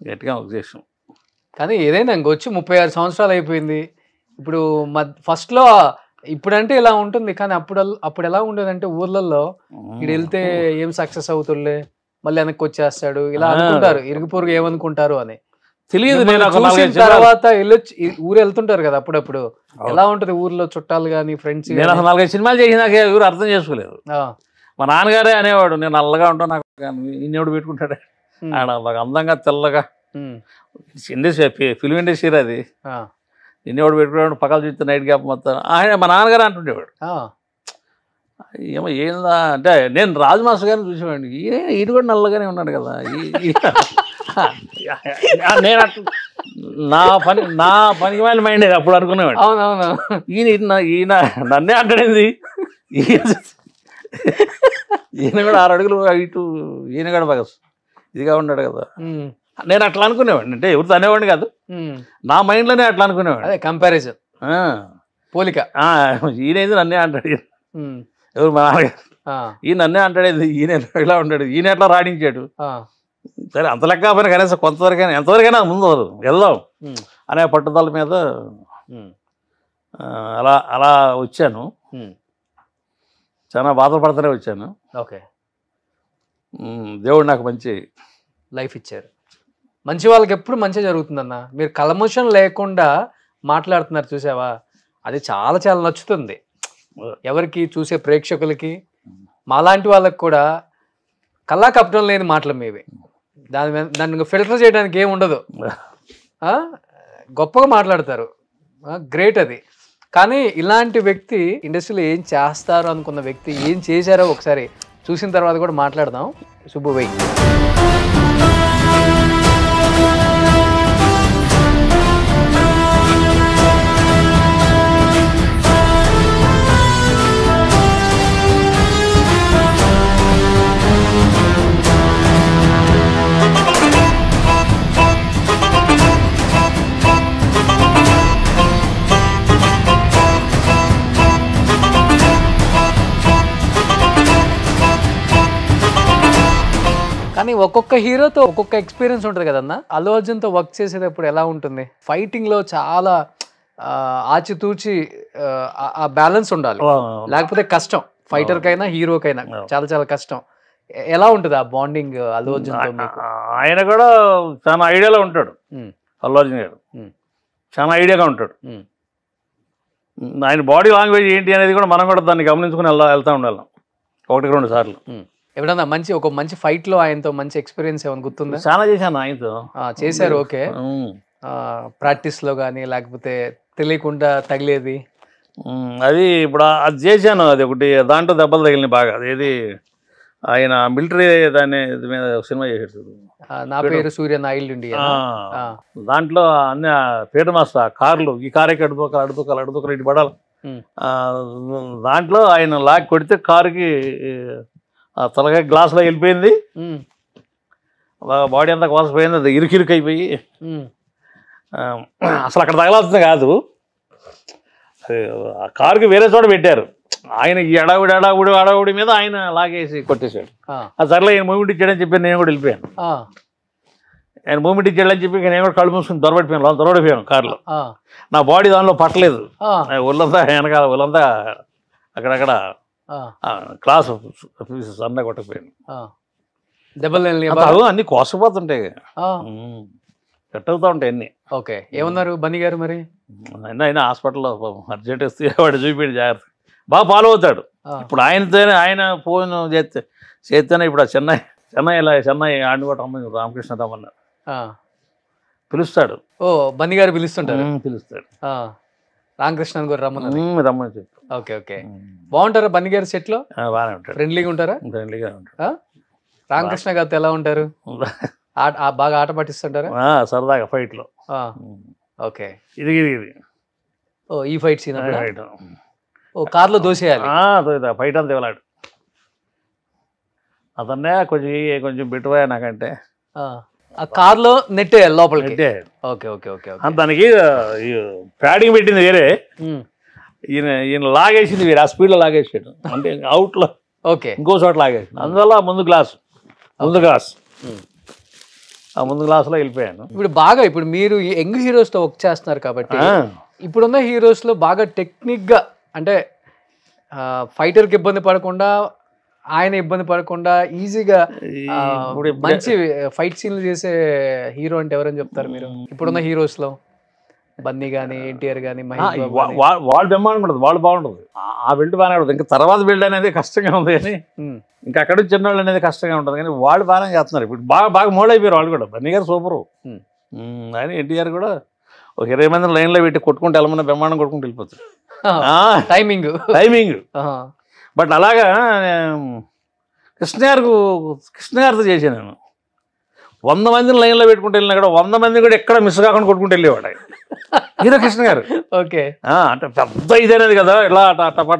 [SPEAKER 3] గట్టిగా ఒక చేసాం.
[SPEAKER 2] కానీ ఏదైనా ఇంకొచ్చి 36 సంవత్సరాలు అయిపోయింది. ఇప్పుడు ఫస్ట్లో ఇప్పుడంటే ఇలా ఉంటుంది, కానీ అప్పుడు ఎలా ఉండేదంటే ఊర్లలో ఇక్కడ వెళ్తే ఏం సక్సెస్ అవుతుండే, మళ్ళీ వెనక్కి వచ్చేస్తాడు ఇలా అనుకుంటారు, ఇరుగు పొరుగు ఏమనుకుంటారు అని
[SPEAKER 3] తెలియదు.
[SPEAKER 2] తర్వాత ఊరు వెళ్తుంటారు కదా అప్పుడప్పుడు, ఎలా ఉంటది ఊర్లో చుట్టాలు కానీ ఫ్రెండ్స్?
[SPEAKER 3] నేను 4-5 సినిమాలు చేసినాక ఎవరు అర్థం చేసుకోలేదు. మా నాన్నగారే అనేవాడు, నేను నల్లగా ఉంటాను, నాకు ఇన్నెవడు పెట్టుకుంటాడే, ఆడ బాగా అందంగా తెల్లగా ఇండస్ట్రీ, ఫిల్మ్ ఇండస్ట్రీ అది, ఇన్నెవడు పెట్టుకున్నాడు, పక్కన చూస్తే నైట్ గ్యాప్ మొత్తం ఆయన మా నాన్నగారు అంటుండేవాడు. ఏమో ఏందా అంటే, నేను రాజు మాస్టర్ గారిని చూసేవాడిని, ఈయన కూడా నల్లగానే ఉన్నాడు కదా. నేను నా పనికి వాళ్ళ మైండ్ అప్పుడు అనుకునేవాడు.
[SPEAKER 2] అవునవును,
[SPEAKER 3] ఈయన నన్నే అంటాడేది, ఈయన కూడా 6 అడుగులు ఇటు, ఈయన కూడా బాగా ఇదిగా ఉన్నాడు కదా. నేను అట్లా అనుకునేవాడిని, అంటే ఎవరితో అనేవాడిని కాదు, నా మైండ్లోనే అట్లా అనుకునేవాడు.
[SPEAKER 2] అదే కంపారిజన్, పోలిక.
[SPEAKER 3] ఈయనది నన్నే అంటాడు, ఎవరు మా నాన్నగారు, ఈయన నన్నే అంటాడేది, ఈయన ఇలా ఉంటాడు, ఈయన ఎట్లా రాణించాడు. సరే అంత లెక్క పైన కనీసం కొంతవరకైనా ఎంతవరకైనా ముందు వెళ్దాం అనే పట్టుదల మీద అలా వచ్చాను. చాలా బాధపడుతూనే వచ్చాను.
[SPEAKER 2] ఓకే,
[SPEAKER 3] దేవుడు నాకు మంచి
[SPEAKER 2] లైఫ్ ఇచ్చారు. మంచి వాళ్ళకి ఎప్పుడు మంచి జరుగుతుందన్న. మీరు కల్మషం లేకుండా మాట్లాడుతున్నారు చూసావా, అది చాలా చాలా నచ్చుతుంది ఎవరికి, చూసే ప్రేక్షకులకి, మాలాంటి వాళ్ళకి కూడా. కల్లా కపటం లేని మాటలు మీవి, దాన్ని ఫిల్టర్ చేయడానికి ఏమి ఉండదు, గొప్పగా మాట్లాడతారు, గ్రేట్ అది. కానీ ఇలాంటి వ్యక్తి ఇండస్ట్రీలో ఏం చేస్తారు అనుకున్న వ్యక్తి ఏం చేశారో ఒకసారి చూసిన తర్వాత కూడా మాట్లాడదాం. సుబ్బు వెయ్యి. కానీ ఒక్కొక్క హీరోతో ఒక్కొక్క ఎక్స్పీరియన్స్ ఉంటుంది కదన్న. అల్లు అర్జున్తో వర్క్ చేసేటప్పుడు ఎలా ఉంటుంది? ఫైటింగ్లో చాలా ఆచితూచి ఆ బ్యాలెన్స్ ఉండాలి, లేకపోతే కష్టం. ఫైటర్కైనా హీరోకైనా చాలా చాలా కష్టం. ఎలా ఉంటుంది ఆ బాండింగ్ అల్లు అర్జున్తో మీకు?
[SPEAKER 3] ఆయన కూడా చాలా ఐడియాలో ఉంటాడు, అల్లు అర్జున్ గారు చాలా ఐడియాగా ఉంటాడు. ఆయన బాడీ లాంగ్వేజ్ ఏంటి అనేది కూడా మనం కూడా దాన్ని గమనించుకుని వెళ్తూ ఉండాలి 1-2 సార్లు.
[SPEAKER 2] ఎప్పుడన్నా ఒక మంచి ఫైట్ లో ఆయనతో మంచి ఎక్స్పీరియన్స్ ఏమైనా గుర్తుందా?
[SPEAKER 3] చాలా చేశాను ఆయనతో.
[SPEAKER 2] చేశారు, ఓకే. ప్రాక్టీస్ లో కానీ లేకపోతే తెలియకుండా తగిలేది?
[SPEAKER 3] అది ఇప్పుడు అది చేశాను, అది ఒకటి దాంట్లో దెబ్బలు తగిలినాయి బాగా. అదేది ఆయన మిలిటరీ దాన్ని మీద సినిమా చేశాడు,
[SPEAKER 2] నా పేరు సూర్య, నా ఇల్లు ఇండియా.
[SPEAKER 3] దాంట్లో అన్ని పేరు మాస్టర్ కార్లు, ఈ కార్ ఎక్కి అడుపుకోవాలి ఇటు పడాలి. దాంట్లో ఆయన లాక్ కొడితే కారుకి తలగా గ్లాస్లో వెళ్ళిపోయింది, బాడీ అంతా కోసపోయింది, అది ఇరుకిరుకు అయిపోయి అసలు అక్కడ తగలాల్సింది కాదు, ఆ కారుకి వేరే చోట పెట్టారు. ఆయన ఈ అడావుడి మీద ఆయన లాగేసి కొట్టేశాడు. సర్లే ఆయన మూమెంట్ ఇచ్చాడని చెప్పి నేను కూడా వెళ్ళిపోయాను. ఆయన మూమెంట్ ఇచ్చాడని చెప్పి నేను కూడా కళ్ళు మూసుకుని దొరబడిపోయాను కారులో. నా బాడీ దానిలో పట్టలేదు, ఒళ్ళంతా వెనకాల ఒళ్ళంతా అక్కడక్కడ క్లాస్ పీసెస్ అన్నీ కొట్టకపోయాను.
[SPEAKER 2] దెబ్బలు
[SPEAKER 3] అవి అన్నీ కోసపోతుంటాయి, కట్ అవుతూ ఉంటాయి అన్నీ.
[SPEAKER 2] ఓకే, ఏమన్నారు బన్నీ గారు మరి?
[SPEAKER 3] అయినా హాస్పిటల్లో అర్జెంట్ వస్తే వాడు చూపించాడు, జాగ్రత్త బాగా ఫాలో అవుతాడు. ఇప్పుడు ఆయన ఫోన్ చేస్తేనే ఇప్పుడు చెన్నై ఆడిని కూడా రమ్మని రామకృష్ణ రమ్మన్నారు, పిలుస్తాడు.
[SPEAKER 2] ఓ బన్నీ గారు పిలుస్తుంటారు?
[SPEAKER 3] పిలుస్తాడు.
[SPEAKER 2] రామకృష్ణ గారు
[SPEAKER 3] రమ్మని చెప్పి.
[SPEAKER 2] ఓకే ఓకే, బాగుంటారా బన్నీ గారు సెట్ లో?
[SPEAKER 3] బాగానే ఉంటాడు,
[SPEAKER 2] ఫ్రెండ్లీగా ఉంటారా?
[SPEAKER 3] ఫ్రెండ్లీగా ఉంటాడు.
[SPEAKER 2] రామకృష్ణ గారితో ఎలా ఉంటారు? బాగా ఆట పట్టిస్తుంటారా?
[SPEAKER 3] సరదాగా ఫైట్ లో.
[SPEAKER 2] ఓకే,
[SPEAKER 3] ఇది
[SPEAKER 2] ఓ ఈ ఫైట్ సీన్ ఓ కార్లో దోసేయాలి,
[SPEAKER 3] ఫైట్ అంతా ఇవ్వలాడు. అతన్నే కొంచెం బిట్టువా నాకంటే
[SPEAKER 2] ఆ కార్లో నెట్టేయాలి లోపలికి. ఓకే ఓకే ఓకే,
[SPEAKER 3] దానికి ప్యాడింగ్ పెట్టింది వేరే, ఈయన లాగేసింది వేరే, ఆ స్పీడ్లో లాగేసాడు, అంటే అవుట్లో
[SPEAKER 2] ఓకే
[SPEAKER 3] ఇంకో చోట లాగేసాడు. అందువల్ల ముందు గ్లాస్ ఆ ముందు గ్లాసులో వెళ్ళిపోయాను.
[SPEAKER 2] ఇప్పుడు మీరు యంగ్ హీరోస్ తో వర్క్ చేస్తున్నారు కాబట్టి ఇప్పుడున్న హీరోస్ లో బాగా టెక్నిక్ గా, అంటే ఫైటర్ కి ఇబ్బంది పడకుండా, ఆయన ఇబ్బంది పడకుండా ఈజీగా మంచి ఫైట్ సీన్లు చేసే హీరో అంటే ఎవరని చెప్తారు మీరు ఇప్పుడున్న హీరోస్ లో? బన్నీ కానీ, ఎన్టీఆర్ కానీ,
[SPEAKER 3] వాళ్ళు బ్రహ్మాండం ఉంటుంది, వాళ్ళు బాగుంటుంది, ఆ బిల్డ్ బాగానే ఉంటుంది. ఇంకా తర్వాత బిల్డ్ అనేది కష్టంగా ఉంది కానీ, ఇంకా అక్కడ చిన్నవాళ్ళు అనేది కష్టంగా ఉంటుంది కానీ వాళ్ళు బాగానే చేస్తున్నారు. ఇప్పుడు బాగా మోల్డ్ అయిపోయారు వాళ్ళు కూడా. బన్నీ గారు సూపరు, ఆయన ఎన్టీఆర్ కూడా ఒక 20 మందిని లైన్లో పెట్టి కొట్టుకుంటే వెళ్ళమన్నా బ్రహ్మాండం కొట్టుకుంటూ వెళ్ళిపోతారు. టైమింగ్ బట్ అలాగా కృష్ణ గారితో చేశాను నేను. 100 మందిని లైన్లో పెట్టుకుంటూ వెళ్ళినా కూడా 100 మంది కూడా ఎక్కడ మిస్ కాకుండా కొట్టుకుంటూ వెళ్ళేవాడు ఆయన, హీరో కృష్ణ గారు.
[SPEAKER 2] ఓకే,
[SPEAKER 3] అంటే పెద్ద ఇదనేది కదా, ఇలా టపా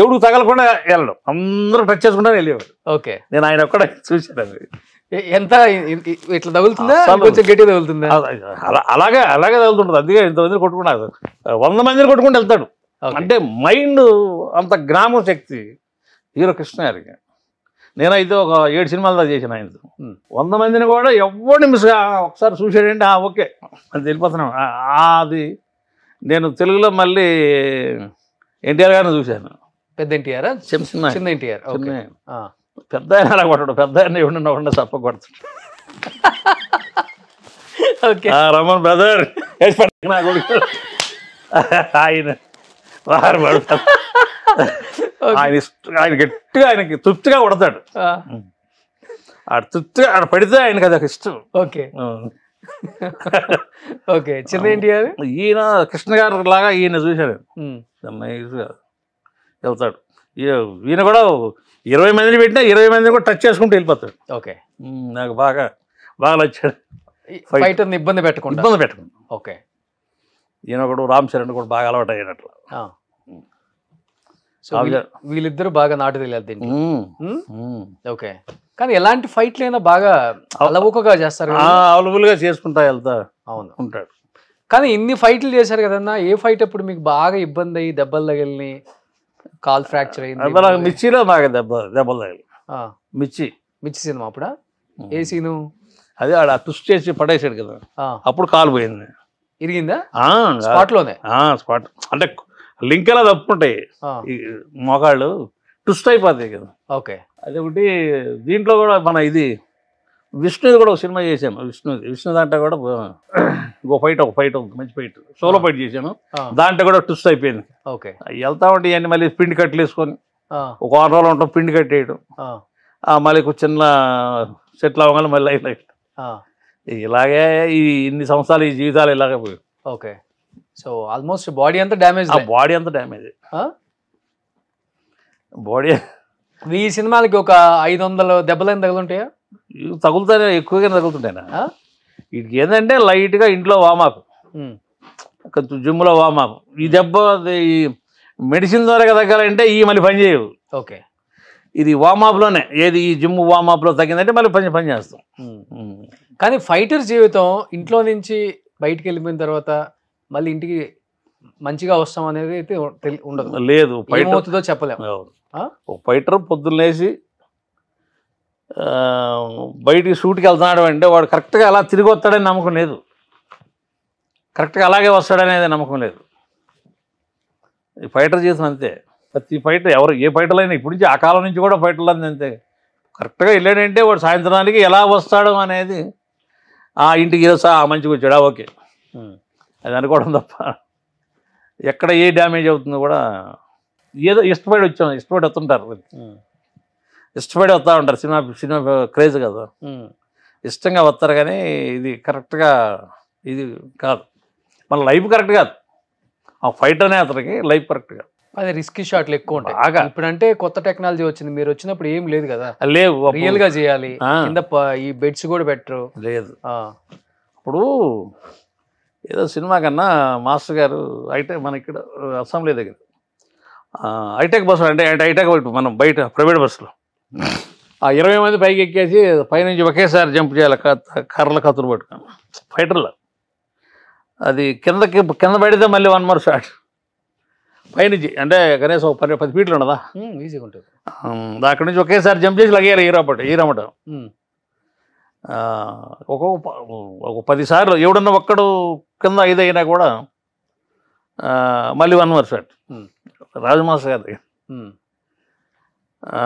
[SPEAKER 3] ఎవడు తగలకుండా వెళ్ళడం, అందరూ టచ్ చేసుకుంటా వెళ్ళేవాడు.
[SPEAKER 2] ఓకే,
[SPEAKER 3] నేను ఆయన ఒక్కడ చూసాను.
[SPEAKER 2] ఎంత ఇట్లా తగులుతుందా, కొంచెం గట్టిగా తగులుతుందా?
[SPEAKER 3] అలాగే తగులుతుంటుంది. అందుకే ఇంతమంది కొట్టుకున్నారు, 100 మందిని కొట్టుకుంటూ వెళ్తాడు. అంటే మైండ్ అంత జ్ఞాపక శక్తి హీరో కృష్ణ గారికి. నేనైతే ఒక 7 సినిమాలు చేశాను ఆయనతో. 100 మందిని కూడా ఎవరిని మిస్గా ఒకసారి చూసాడంటే ఓకే అది వెళ్ళిపోతున్నాం. అది నేను తెలుగులో మళ్ళీ ఎన్టీఆర్ గారిని చూశాను.
[SPEAKER 2] పెద్ద ఎన్టీఆర్, చిన్న ఎన్టీఆర్.
[SPEAKER 3] పెద్ద ఆయన అలా కొట్టడు, పెద్ద ఆయన ఎవడన్నా చప్ప కొడతాడు. రమణ్ బ్రదర్ ఆయన పడతాడు, ఆయన గట్టిగా ఆయనకి తృప్తిగా కొడతాడు. తృప్తిగా ఆడ పడితే ఆయనకి అది ఒక ఇష్టం.
[SPEAKER 2] ఓకే ఓకే, చిన్న ఎన్టీఆర్
[SPEAKER 3] ఈయన కృష్ణ గారు లాగా ఈయన చూశాను, వెళ్తాడు. ఈయన కూడా 20 మందిని పెట్టినా 20 మందిని కూడా టచ్ చేసుకుంటూ వెళ్ళిపోతాడు.
[SPEAKER 2] ఓకే,
[SPEAKER 3] నాకు బాగా నచ్చాడు.
[SPEAKER 2] ఫైటర్ని ఇబ్బంది పెట్టకుండా. ఓకే,
[SPEAKER 3] ఈయన ఒకడు రామ్ చరణ్ కూడా బాగా అలవాటు అయినట్లు.
[SPEAKER 2] సో వీళ్ళిద్దరు బాగా నాటు తెలియదు. ఓకే, కానీ ఎలాంటి ఫైట్లైనా బాగా అలవుకగా చేస్తారు,
[SPEAKER 3] అవైలబుల్గా చేసుకుంటా వెళ్తా ఉంటాడు.
[SPEAKER 2] కానీ ఇన్ని ఫైట్లు చేశారు కదన్నా, ఏ ఫైట్ అప్పుడు మీకు బాగా ఇబ్బంది అయ్యి దెబ్బలు తగిలిని, కాల్ ఫ్రాక్చర్ అయింది?
[SPEAKER 3] మిర్చిలో నాకు దెబ్బలు తగిలి.
[SPEAKER 2] మిర్చి సినిమా అప్పుడా? ఏ సీను?
[SPEAKER 3] అదే ఆడ ట్విస్ట్ చేసి పడేసాడు కదా, అప్పుడు కాలు పోయింది.
[SPEAKER 2] ఇరిగిందా స్పాట్ లోనే?
[SPEAKER 3] స్పాట్ అంటే లింక్ ఎలా తప్పుకుంటాయి, మోకాళ్ళు ట్విస్ట్ అయిపోతాయి కదా.
[SPEAKER 2] ఓకే,
[SPEAKER 3] అదొకటి. దీంట్లో కూడా మన ఇది విష్ణుది కూడా ఒక సినిమా చేశాను. విష్ణు దాంట్లో కూడా ఒక ఫైట్ మంచి ఫైట్, సోలో ఫైట్ చేశాను. దాంట్లో కూడా ట్విస్ట్ అయిపోయింది.
[SPEAKER 2] ఓకే,
[SPEAKER 3] వెళ్తా ఉంటే ఇవన్నీ మళ్ళీ పిండి కట్టలు వేసుకొని ఒక 6 రోజులు ఉంటాం, పిండి కట్టేయడం, మళ్ళీ చిన్న సెటిల్ అవ్వగానే మళ్ళీ ఇలాగే ఇన్ని సంవత్సరాలు ఈ జీవితాలు ఇలాగే పోయి.
[SPEAKER 2] ఓకే, సో ఆల్మోస్ట్ బాడీ అంతా డ్యామేజ్.
[SPEAKER 3] బాడీ అంతా డ్యామేజ్. బాడీ
[SPEAKER 2] ఈ సినిమాలకి ఒక 500 దెబ్బలైన తగులుంటాయా?
[SPEAKER 3] తగులుతానే, ఎక్కువగా తగులుతుంటాయి. వీటికి ఏంటంటే లైట్గా ఇంట్లో వామాప్, జిమ్లో వామాప్. ఈ దెబ్బ మెడిసిన్ ద్వారా తగ్గాలంటే ఈ మళ్ళీ పని చేయవు.
[SPEAKER 2] ఓకే,
[SPEAKER 3] ఇది వామాప్లోనే, ఏది ఈ జిమ్ వామాప్లో తగ్గిందంటే మళ్ళీ పని చేస్తాం.
[SPEAKER 2] కానీ ఫైటర్ జీవితం ఇంట్లో నుంచి బయటికి వెళ్ళిపోయిన తర్వాత మళ్ళీ ఇంటికి మంచిగా వస్తాం అనేది అయితే ఉండదు.
[SPEAKER 3] లేదు,
[SPEAKER 2] ఏమవుతుందో చెప్పలేము.
[SPEAKER 3] ఫైటర్ పొద్దున్న లేచి బయటికి షూట్కి వెళ్తున్నాడు అంటే వాడు కరెక్ట్గా అలా తిరిగి వస్తాడని నమ్మకం లేదు, కరెక్ట్గా అలాగే వస్తాడనేది నమ్మకం లేదు. ఈ ఫైటర్ జీవితం అంతే. ప్రతి ఫైటర్ ఎవరు ఏ ఫైటర్లు అయినా ఇప్పుడు నుంచి ఆ కాలం నుంచి కూడా ఫైటర్లు అంతే కరెక్ట్గా వెళ్ళాడంటే వాడు సాయంత్రానికి ఎలా వస్తాడు అనేది ఆ ఇంటికి మంచిగా వచ్చాడా ఓకే అది అనుకోవడం తప్ప ఎక్కడ ఏ డ్యామేజ్ అవుతుందో కూడా ఏదో ఇష్టపడి వస్తుంటారు ఇష్టపడి వస్తూ ఉంటారు సినిమా క్రేజ్ కదా ఇష్టంగా వస్తారు కానీ ఇది కరెక్ట్గా ఇది కాదు మన లైఫ్ కరెక్ట్ కాదు ఆ ఫైట్ అనే అతనికి లైఫ్ కరెక్ట్ కాదు
[SPEAKER 2] అదే రిస్కీ షాట్లు ఎక్కువ ఉంటాయి
[SPEAKER 3] బాగా
[SPEAKER 2] ఇప్పుడంటే కొత్త టెక్నాలజీ వచ్చింది మీరు వచ్చినప్పుడు ఏం లేదు కదా
[SPEAKER 3] లేవు
[SPEAKER 2] రియల్ గా చేయాలి కింద ఈ బెడ్స్ కూడా బెటర్
[SPEAKER 3] లేదు ఇప్పుడు ఏదో సినిమా కన్నా మాస్టర్ గారు హైటెక్ మన ఇక్కడ అసెంబ్లీ దగ్గర హైటెక్ బస్సులు అంటే హైటెక్ మనం బయట ప్రైవేట్ బస్సులో ఆ 20 మంది పైకి ఎక్కేసి పైనుంచి ఒకేసారి జంప్ చేయాలి కర్రల కత్తులు పట్టుకొని ఫైటర్లో అది కింద పడితే మళ్ళీ 1 more షాట్ పైనుంచి అంటే కనీసం 10 ఫీట్లు ఉండదా
[SPEAKER 2] ఈజీగా ఉంటుంది
[SPEAKER 3] అక్కడి నుంచి ఒకేసారి జంప్ చేసి లగేయాలి ఈరమ్మట ఒక 10 సార్లు ఎవడన్నా ఒక్కడు కింద 5 అయినా కూడా మళ్ళీ 1 more షాట్ రాజమాస్టర్ గారి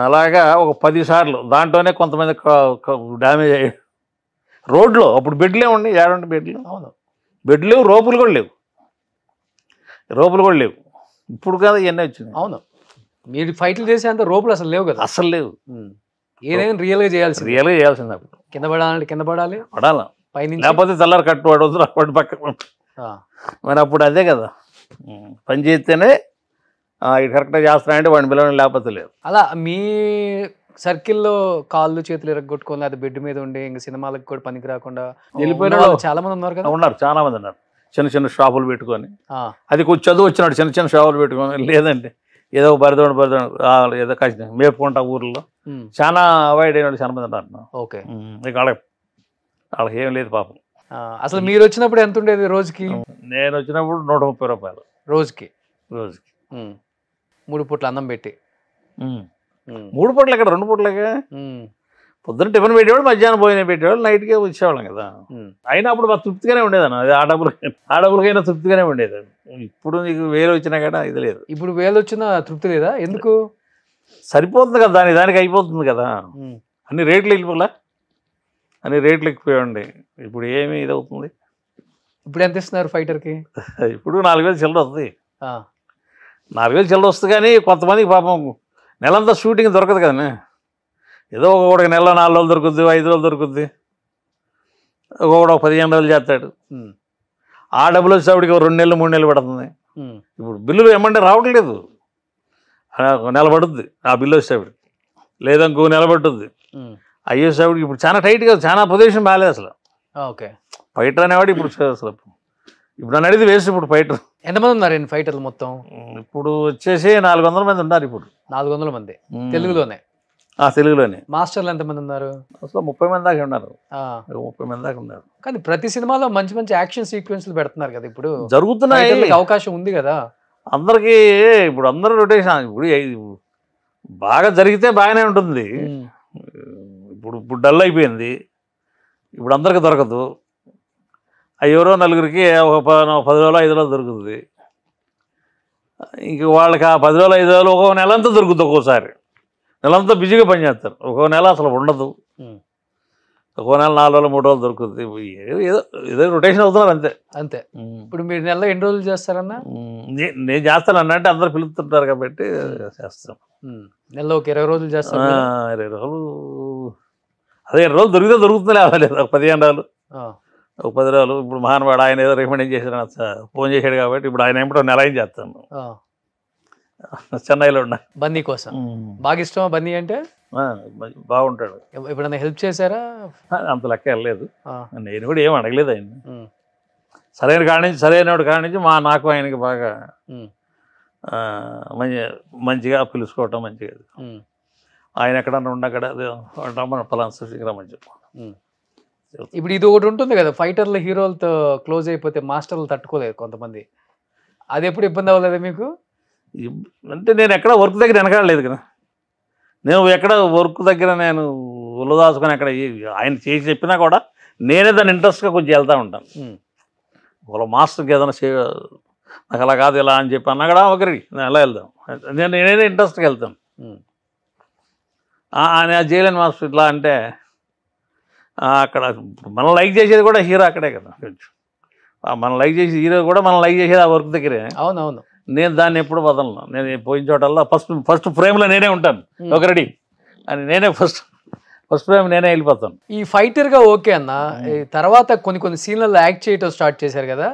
[SPEAKER 3] అలాగా ఒక 10 సార్లు దాంట్లోనే కొంతమంది డ్యామేజ్ అయ్యాడు రోడ్లో అప్పుడు బెడ్లే ఉండి ఏడంటే బెడ్లు
[SPEAKER 2] అవును
[SPEAKER 3] బెడ్ లేవు రోపులు కూడా లేవు ఇప్పుడు కదా ఇవన్నీ వచ్చినాయి
[SPEAKER 2] అవును మీరు ఫైట్లు చేసేంత రోపులు అసలు లేవు కదా
[SPEAKER 3] అసలు లేవు
[SPEAKER 2] ఏదైనా రియల్గా
[SPEAKER 3] చేయాల్సింది అప్పుడు
[SPEAKER 2] కింద పడాలంటే కింద పడాలి పైన
[SPEAKER 3] లేకపోతే తెల్లారి కట్టు పడవద్దు అప్పటి పక్క మరి అప్పుడు అదే కదా పని చేస్తేనే ఇది కరెక్ట్గా చేస్తున్నాయంటే వాడిని పిల్లలు లేకపోతే లేదు
[SPEAKER 2] అలా మీ సర్కిల్లో కాళ్ళు చేతులు ఎరగొట్టుకొని అది బెడ్ మీద ఉండి ఇంకా సినిమాలకు కూడా పనికి రాకుండా
[SPEAKER 3] వెళ్ళిపోయిన
[SPEAKER 2] చాలా మంది ఉన్నారు కదా
[SPEAKER 3] ఉన్నారు చాలా మంది ఉన్నారు చిన్న షాపులు పెట్టుకొని అది కొంచెం చదువు వచ్చినాడు చిన్న షాపులు పెట్టుకొని లేదంటే ఏదో బరిదోడు ఏదో కష్టం మేపుకుంటా ఊర్లో చాలా అవాయిడ్ అయిన చాలా మంది ఉన్నారు
[SPEAKER 2] ఓకే
[SPEAKER 3] ఇక వాళ్ళకి ఏం లేదు పాపం
[SPEAKER 2] అసలు మీరు వచ్చినప్పుడు ఎంత ఉండేది రోజుకి
[SPEAKER 3] నేను వచ్చినప్పుడు 130 రూపాయలు
[SPEAKER 2] రోజుకి 3 పూట్ల అన్నం పెట్టి
[SPEAKER 3] 3 పూటలు ఎక్కడ 2 పూటలకే పొద్దున్న టిఫిన్ పెట్టేవాడు మధ్యాహ్నం భోజనం పెట్టేవాడు నైట్కే వచ్చేవాళ్ళం కదా అయినా అప్పుడు మాకు తృప్తిగానే ఉండేదన్న అది ఆ డబ్బులకైనా తృప్తిగానే ఉండేది ఇప్పుడు నీకు 1000 వచ్చినా కదా ఇది లేదు
[SPEAKER 2] ఇప్పుడు 1000 వచ్చినా తృప్తి లేదా ఎందుకు
[SPEAKER 3] సరిపోతుంది కదా దానికి అయిపోతుంది కదా అన్ని రేట్లు వెళ్ళిపోలే అన్ని రేట్లు ఎక్కిపోయాయండి ఇప్పుడు ఏమి ఇది అవుతుంది
[SPEAKER 2] ఇప్పుడు ఎంత ఇస్తున్నారు ఫైటర్కి
[SPEAKER 3] ఇప్పుడు 4000 చిల్లర వస్తుంది 4000 చిల్లర వస్తుంది కానీ కొంతమందికి పాపం నెలంతా షూటింగ్ దొరకదు కదా ఏదో ఒకటికి నెల 4 రోజులు దొరుకుద్ది 5 రోజులు దొరుకుద్ది ఒకడు 15 రోజులు చేస్తాడు ఆ డబ్బులు వచ్చేవాడికి 2 నెలలు 3 నెలలు పడుతుంది ఇప్పుడు బిల్లులు ఏమంటే రావట్లేదు నెల పడుద్ది ఆ బిల్లు వచ్చేవాడికి లేదా ఇంకో నెల పడుతుంది అయ్యేసేవాడికి ఇప్పుడు చాలా టైట్గా చాలా పొజిషన్ బాగాలేదు అసలు
[SPEAKER 2] ఓకే
[SPEAKER 3] ఫైటర్ అనేవాడు ఇప్పుడు అసలు ఇప్పుడు నన్ను అడిగితే వేస్ట్ ఇప్పుడు ఫైటర్
[SPEAKER 2] ఎంతమంది ఉన్నారు ఫైటర్లు మొత్తం
[SPEAKER 3] ఇప్పుడు వచ్చేసి 400 మంది ఉన్నారు ఇప్పుడు
[SPEAKER 2] 400 మంది తెలుగులోనే
[SPEAKER 3] తెలుగులోనే
[SPEAKER 2] మాస్టర్లు ఎంతమంది ఉన్నారు
[SPEAKER 3] అసలు 30 మంది దాకా ఉన్నారు 30 మంది దాకా ఉన్నారు
[SPEAKER 2] కానీ ప్రతి సినిమాలో మంచి యాక్షన్ సీక్వెన్స్లు పెడుతున్నారు కదా ఇప్పుడు
[SPEAKER 3] జరుగుతున్నాయి
[SPEAKER 2] అవకాశం ఉంది కదా
[SPEAKER 3] అందరికీ ఇప్పుడు అందరూ రొటేషన్ ఇప్పుడు బాగా జరిగితే బాగానే ఉంటుంది ఇప్పుడు డల్ అయిపోయింది ఇప్పుడు అందరికి దొరకదు ఎవరో నలుగురికి ఒక 10 రోజులు 5 రోజులు దొరుకుతుంది ఇంక వాళ్ళకి ఆ 10 రోజులు 5 రోజులు ఒక నెలంతా దొరుకుతుంది ఒక్కోసారి నెలంతా బిజీగా పనిచేస్తారు ఒక నెల అసలు ఉండదు ఒక నెల 4 రోజులు 3 రోజులు దొరుకుతుంది ఏదో రొటేషన్ అవుతున్నారు
[SPEAKER 2] అంతే ఇప్పుడు మీరు నెలలో ఎన్ని రోజులు చేస్తారన్నా
[SPEAKER 3] నేను చేస్తాను అన్నంటే అందరు పిలుస్తుంటారు కాబట్టి చేస్తాం
[SPEAKER 2] నెలలో ఒక 20 రోజులు చేస్తాను
[SPEAKER 3] 20 రోజులు అదే 20 రోజులు దొరుకుతుంది లేదు ఒక 15 రోజులు ఒక 10 రోజులు ఇప్పుడు మహానుభావుడు ఆయన ఏదో రికమెండ్ చేశాడు ఫోన్ చేశాడు కాబట్టి ఇప్పుడు ఆయన ఏమిటో నెల ఏం చేస్తాను చెన్నైలో ఉన్నా
[SPEAKER 2] బన్నీ కోసం బాగా ఇష్టమా బన్నీ అంటే
[SPEAKER 3] బాగుంటాడు
[SPEAKER 2] ఎప్పుడన్నా హెల్ప్ చేశారా
[SPEAKER 3] అంత లెక్క వెళ్ళలేదు నేను కూడా ఏం అడగలేదు ఆయన సరైనవాడు కాడి నుంచి నాకు ఆయనకి బాగా మంచిగా పిలుచుకోవటం మంచిగా ఆయన ఎక్కడన్నా ఉండక్కడ మన పలానా రమ్మని
[SPEAKER 2] ఇప్పుడు ఇది ఒకటి ఉంటుంది కదా ఫైటర్లు హీరోలతో క్లోజ్ అయిపోతే మాస్టర్లు తట్టుకోలేదు కొంతమంది అది ఎప్పుడు ఇబ్బంది అవ్వలేదు మీకు
[SPEAKER 3] అంటే నేను ఎక్కడ వర్క్ దగ్గర వెనకాడలేదు కదా నేను ఎక్కడ వర్క్ దగ్గర నేను ఒళ్ళు దాచుకొని అక్కడ ఆయన చేసి చెప్పినా కూడా నేనే దాన్ని ఇంట్రెస్ట్గా కొంచెం వెళ్తూ ఉంటాను వాళ్ళ మాస్టర్కి ఏదైనా నాకు అలా కాదు ఇలా అని చెప్పి అన్నా కూడా ఒకరికి నేను అలా వెళ్దాం, నేనే ఇంట్రెస్ట్గా వెళ్తాను. నేను చేయలేను మాస్టర్ ఇట్లా అంటే అక్కడ మనం లైక్ చేసేది కూడా హీరో అక్కడే కదా, కొంచెం మనం లైక్ చేసే హీరో కూడా మనం లైక్ చేసేది ఆ వర్క్ దగ్గరే.
[SPEAKER 2] అవునవును.
[SPEAKER 3] నేను దాన్ని ఎప్పుడు వదలను. నేను పోయిన చోటల్లా ఫస్ట్ ఫ్రేమ్లో నేనే ఉంటాను, ఒక రెడీ అని నేనే ఫస్ట్ ఫ్రేమ్ నేనే వెళ్ళిపోతాను.
[SPEAKER 2] ఈ ఫైటర్గా ఓకే అన్న, తర్వాత కొన్ని సీన్లలో యాక్ట్ చేయటం స్టార్ట్ చేశారు కదా,